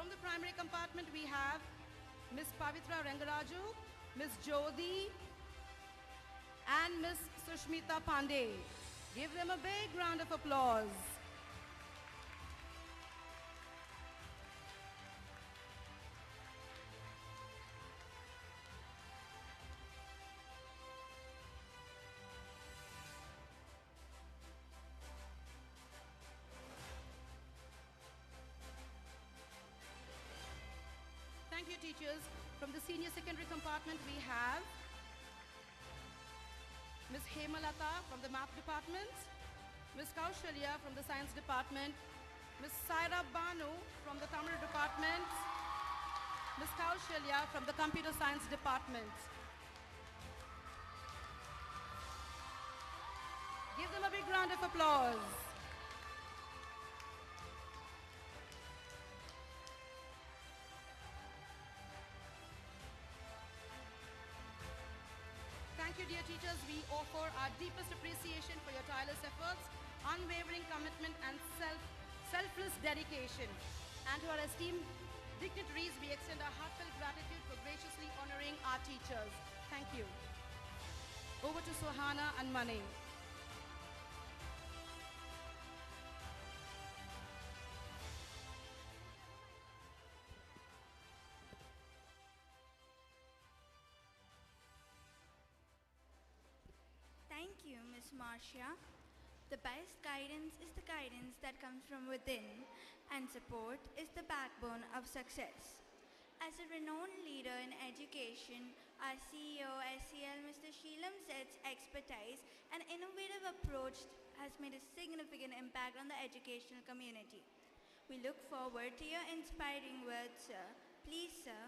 From the primary compartment, we have Miss Pavitra Rangaraju, Miss Jodi, and Miss Sushmita Pandey. Give them a big round of applause. Thank you, teachers. From the senior secondary compartment, we have Ms. Hemalata from the math department, Ms. Kaushalya from the science department, Ms. Saira Banu from the Tamil department, Ms. Kaushalya from the computer science department. Give them a big round of applause. Thank you, dear teachers. We offer our deepest appreciation for your tireless efforts, unwavering commitment, and selfless dedication. And to our esteemed dignitaries, we extend our heartfelt gratitude for graciously honoring our teachers. Thank you. Over to Sohana and Mane. Thank you, Miss Marcia. The best guidance is the guidance that comes from within, and support is the backbone of success. As a renowned leader in education, our CEO, SEL, Mr. Sheelam Seth's expertise and innovative approach has made a significant impact on the educational community. We look forward to your inspiring words, sir. Please, sir.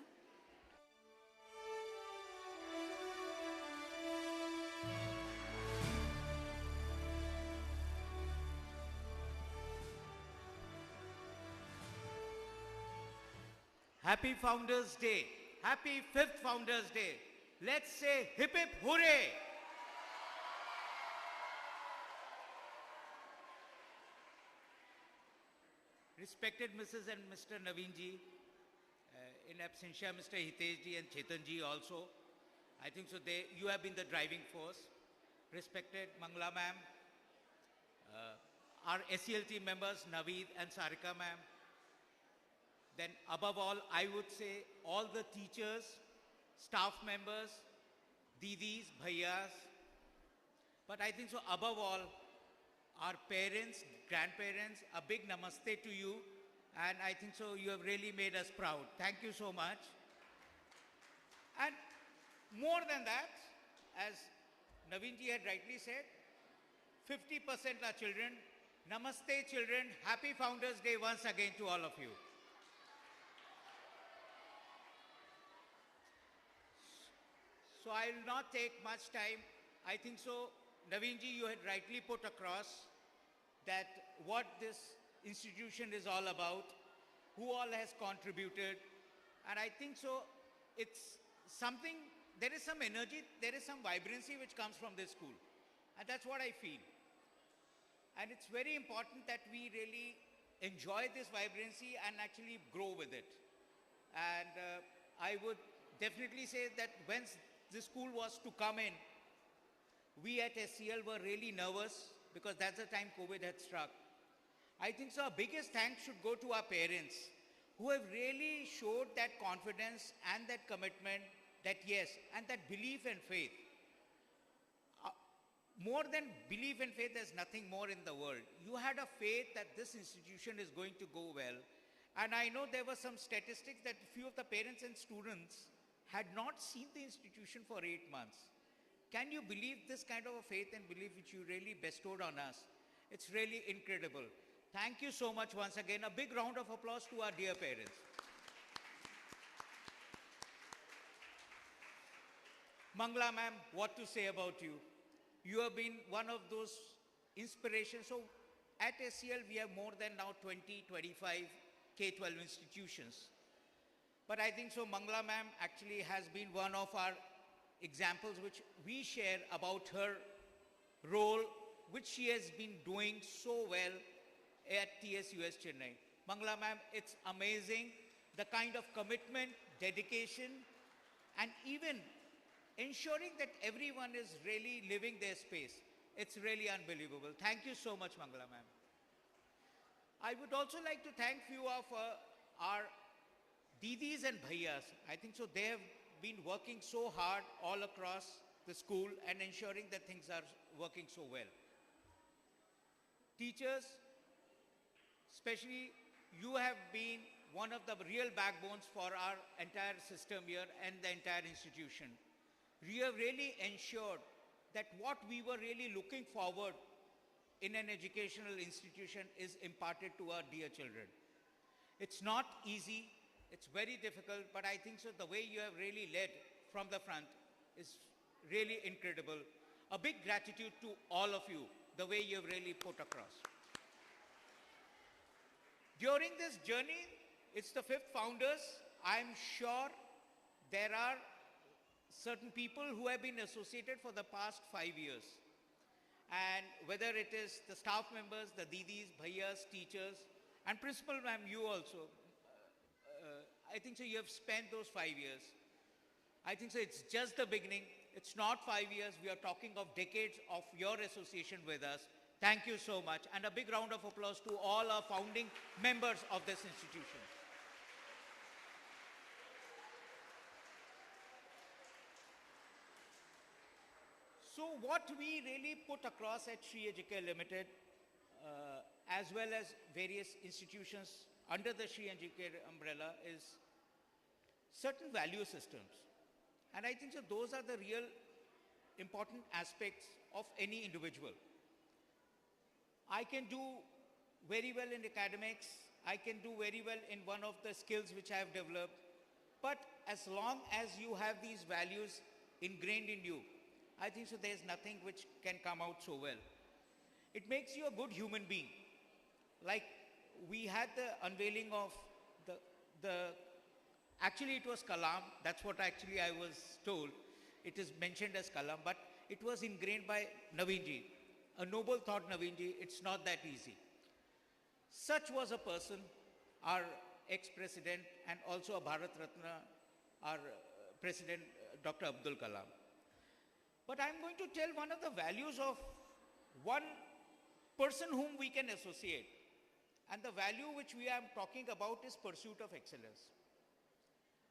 Happy Founders Day. Happy 5th Founders Day. Let's say hip hip hooray. Respected Mrs. and Mr. Naveen in absentia Mr. Hitesh and Chetan also. I think so you have been the driving force. Respected Mangla ma'am, our SEL team members Naveed and Sarika ma'am. Then above all, I would say all the teachers, staff members, didis, bhaiyas. But I think so above all, our parents, grandparents, a big namaste to you. And I think so you have really made us proud. Thank you so much. And more than that, as Naveen ji had rightly said, 50% are children. Namaste children. Happy Founders Day once again to all of you. So I will not take much time. I think so, Naveen ji, you had rightly put across that what this institution is all about, who all has contributed. And I think so, it's something, there is some energy, there is some vibrancy which comes from this school. And that's what I feel. And it's very important that we really enjoy this vibrancy and actually grow with it. And I would definitely say that when the school was to come in, we at SCL were really nervous because that's the time COVID had struck. I think so our biggest thanks should go to our parents who have really showed that confidence and that commitment that yes, and that belief and faith. More than belief and faith, there's nothing more in the world. You had a faith that this institution is going to go well. And I know there were some statistics that a few of the parents and students had not seen the institution for 8 months. Can you believe this kind of a faith and belief which you really bestowed on us? It's really incredible. Thank you so much once again. A big round of applause to our dear parents. Mangla ma'am, what to say about you? You have been one of those inspirations. So at SCL, we have more than now 20, 25 K-12 institutions. But I think so Mangla ma'am actually has been one of our examples which we share about her role, which she has been doing so well at TSUS Chennai. Mangla ma'am, it's amazing the kind of commitment, dedication, and even ensuring that everyone is really living their space. It's really unbelievable. Thank you so much, Mangala ma'am. I would also like to thank few of our Didis and Bhaiyas. I think so they have been working so hard all across the school and ensuring that things are working so well. Teachers, especially you have been one of the real backbones for our entire system here and the entire institution. You have really ensured that what we were really looking forward in an educational institution is imparted to our dear children. It's not easy, it's very difficult, but I think so the way you have really led from the front is really incredible. A big gratitude to all of you, the way you have really put across. During this journey, it's the 5th founders. I'm sure there are certain people who have been associated for the past 5 years. And whether it is the staff members, the Didis, Bhaiyas, teachers, and principal ma'am, you also. I think so you have spent those 5 years. I think so it's just the beginning. It's not 5 years. We are talking of decades of your association with us. Thank you so much. And a big round of applause to all our founding members of this institution. So what we really put across at Sri Educare Limited, as well as various institutions under the Sri Educare umbrella, is certain value systems. And I think so those are the real important aspects of any individual. I can do very well in academics, I can do very well in one of the skills which I have developed, but as long as you have these values ingrained in you, I think so there's nothing which can come out so well. It makes you a good human being. Like we had the unveiling of actually it was Kalam, that's what actually I was told. It is mentioned as Kalam, but it was ingrained by Naveenji. A noble thought, Naveenji, it's not that easy. Such was a person, our ex-president and also a Bharat Ratna, our president, Dr. Abdul Kalam. But I'm going to tell one of the values of one person whom we can associate. And the value which we are talking about is pursuit of excellence.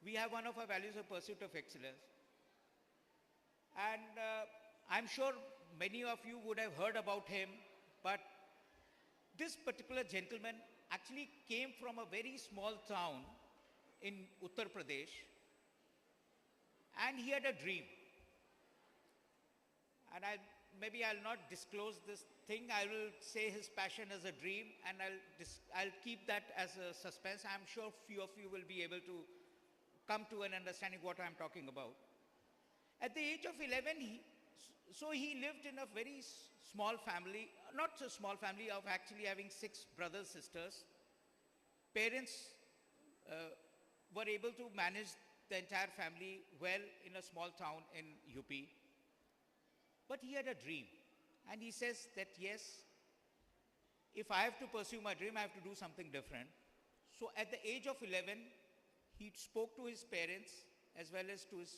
We have one of our values of pursuit of excellence. And I'm sure many of you would have heard about him, but this particular gentleman actually came from a very small town in Uttar Pradesh, and he had a dream. And maybe I'll not disclose this thing. I will say his passion as a dream, and I'll keep that as a suspense. I'm sure few of you will be able to come to an understanding what I'm talking about. At the age of 11, he lived in a very small family, not so small family, of actually having 6 brothers, sisters. Parents were able to manage the entire family well in a small town in UP. But he had a dream, and he says that yes, if I have to pursue my dream, I have to do something different. So at the age of 11, he spoke to his parents as well as to his,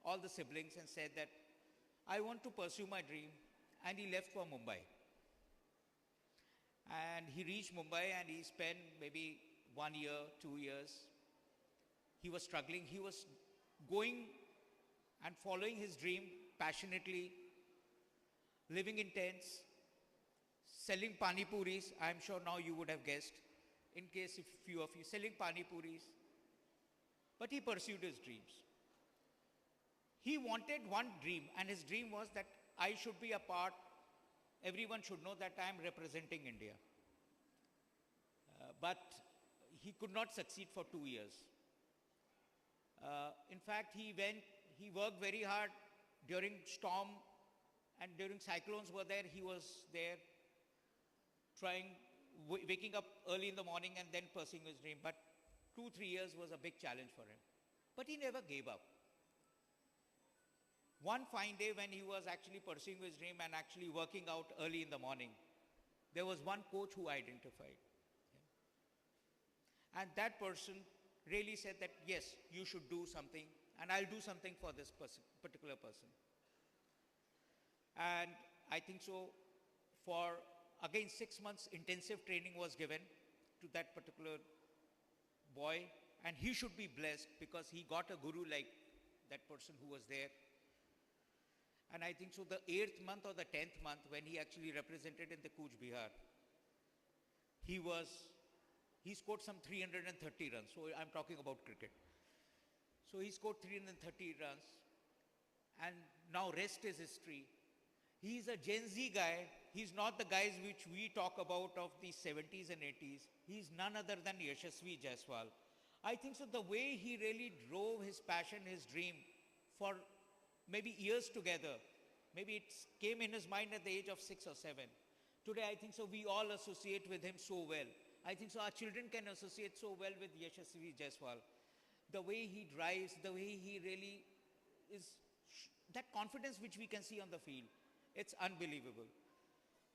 all the siblings, and said that I want to pursue my dream, and he left for Mumbai. And he reached Mumbai and he spent maybe 1 year, 2 years. He was struggling. He was going and following his dream passionately, living in tents, selling pani puris. I'm sure now you would have guessed, in case if few of you, selling pani puris. But he pursued his dreams. He wanted one dream, and his dream was that I should be a part, everyone should know that I am representing India. But he could not succeed for 2 years. In fact, he worked very hard during storm, and during cyclones were there, he was there trying, waking up early in the morning and then pursuing his dream. But 2-3 years was a big challenge for him. But he never gave up. One fine day when he was actually pursuing his dream and actually working out early in the morning, there was one coach who identified him. And that person really said that, yes, you should do something, and I'll do something for this particular person. And I think so, for again 6 months intensive training was given to that particular boy, and he should be blessed because he got a guru like that person who was there. And I think so the 8th month or the 10th month, when he actually represented in the Kuch Bihar, he scored some 330 runs. So I'm talking about cricket. So he scored 330 runs, and now rest is history. He's a Gen Z guy. He's not the guys which we talk about of the 70s and 80s. He's none other than Yashasvi Jaiswal. I think so the way he really drove his passion, his dream for maybe years together. Maybe it came in his mind at the age of 6 or 7. Today I think so we all associate with him so well. I think so our children can associate so well with Yashasvi Jaiswal. The way he drives, the way he really is, that confidence which we can see on the field, it's unbelievable.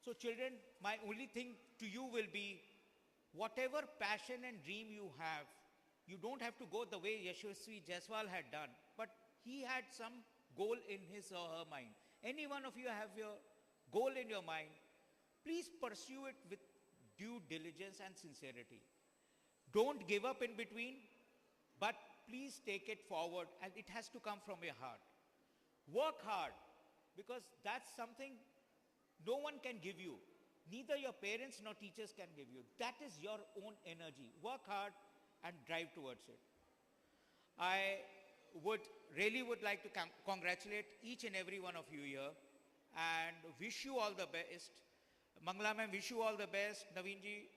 So children, my only thing to you will be, whatever passion and dream you have, you don't have to go the way Yashasvi Jaiswal had done, but he had some goal in his or her mind. Any one of you have your goal in your mind, please pursue it with due diligence and sincerity. Don't give up in between, but please take it forward, and it has to come from your heart. Work hard, because that's something no one can give you. Neither your parents nor teachers can give you. That is your own energy. Work hard and drive towards it. I really would like to congratulate each and every one of you here and wish you all the best. Mangala ma'am, wish you all the best. Naveenji,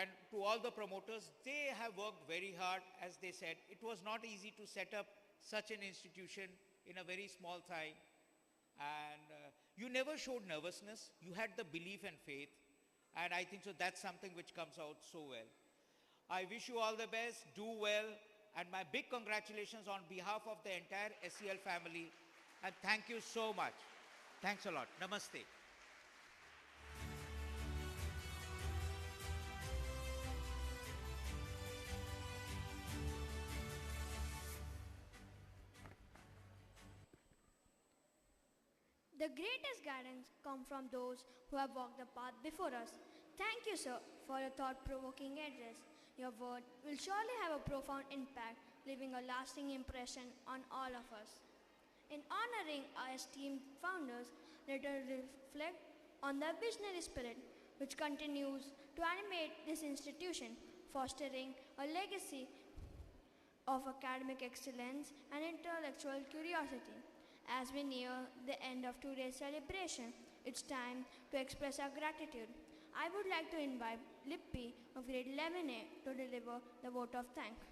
and to all the promoters, they have worked very hard. As they said, it was not easy to set up such an institution in a very small time. And you never showed nervousness. You had the belief and faith. And I think so that's something which comes out so well. I wish you all the best. Do well. And my big congratulations on behalf of the entire SEL family. And thank you so much. Thanks a lot. Namaste. The greatest guidance comes from those who have walked the path before us. Thank you, sir, for your thought-provoking address. Your word will surely have a profound impact, leaving a lasting impression on all of us. In honoring our esteemed founders, let us reflect on the visionary spirit which continues to animate this institution, fostering a legacy of academic excellence and intellectual curiosity. As we near the end of today's celebration, it's time to express our gratitude. I would like to invite Lippy of grade 11A to deliver the vote of thanks.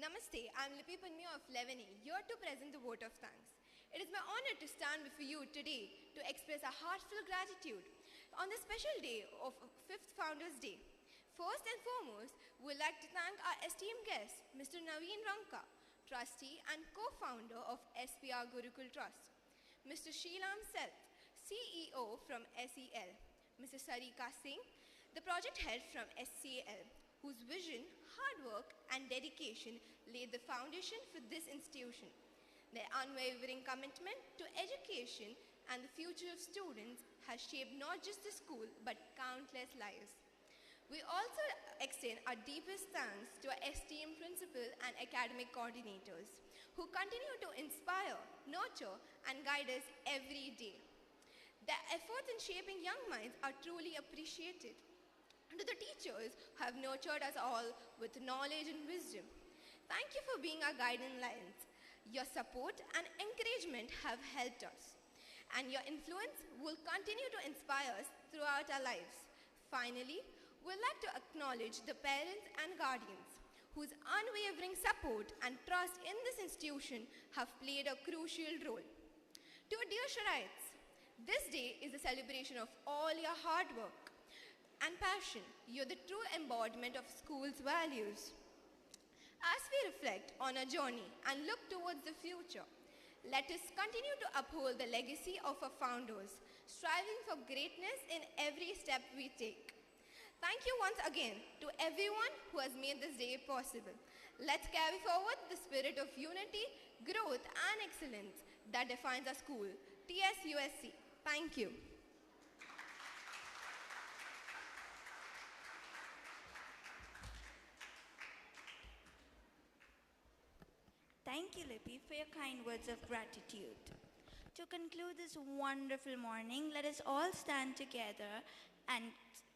Namaste, I'm Lippy Panmya of 11A, here to present the vote of thanks. It is my honor to stand before you today to express a heartfelt gratitude on the special day of 5th Founders Day. First and foremost, we'd like to thank our esteemed guest, Mr. Naveen Ranka, Trustee and co-founder of SPR Gurukul Trust, Mr. Sheelam Seth, CEO from SEL, Mr. Sarika Singh, the project head from SCAL, whose vision, hard work, and dedication laid the foundation for this institution. Their unwavering commitment to education and the future of students has shaped not just the school, but countless lives. We also extend our deepest thanks to our esteemed principal and academic coordinators, who continue to inspire, nurture, and guide us every day. Their efforts in shaping young minds are truly appreciated. And to the teachers who have nurtured us all with knowledge and wisdom, thank you for being our guiding lights. Your support and encouragement have helped us, and your influence will continue to inspire us throughout our lives. Finally, we'd like to acknowledge the parents and guardians whose unwavering support and trust in this institution have played a crucial role. To our dear Sharites, this day is a celebration of all your hard work and passion. You're the true embodiment of school's values. As we reflect on our journey and look towards the future, Let us continue to uphold the legacy of our founders, striving for greatness in every step we take. Thank you once again to everyone who has made this day possible. Let's carry forward the spirit of unity, growth, and excellence that defines our school, TSUSC. Thank you. Thank you, Lippy, for your kind words of gratitude. To conclude this wonderful morning, let us all stand together and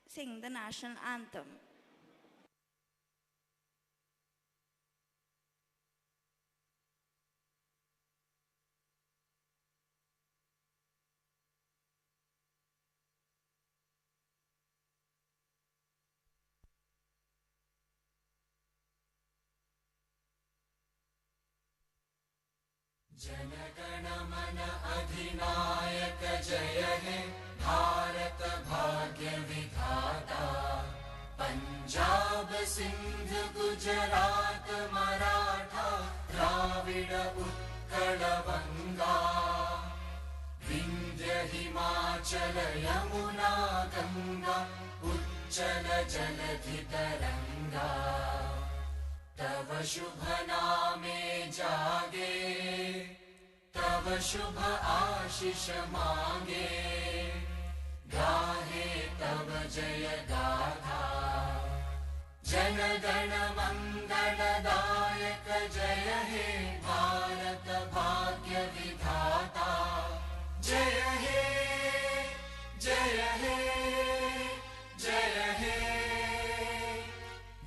sing the national anthem. जनगण मन अधिनायक जय हे भारत भाग्य विधाता पंजाब सिंध गुजरात मराठा द्राविड उत्कल बंगा विंध्य हिमाचल यमुना गंगा उच्चल जलधि तरंगा तव शुभ नामे जागे तव शुभ आशीष मांगे गाहे तव जय गाथा जन गण मंगलदायक जय हे भारत भाग्य विधाता जय हे जय हे जय हे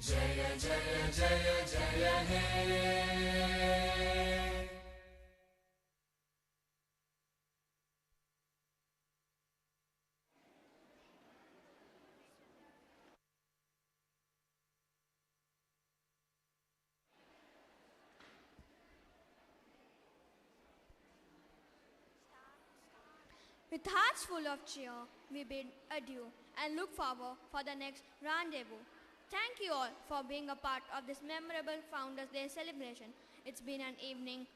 जय जय जय जय हे With hearts full of cheer, we bid adieu and look forward for the next rendezvous. Thank you all for being a part of this memorable Founders Day celebration. It's been an evening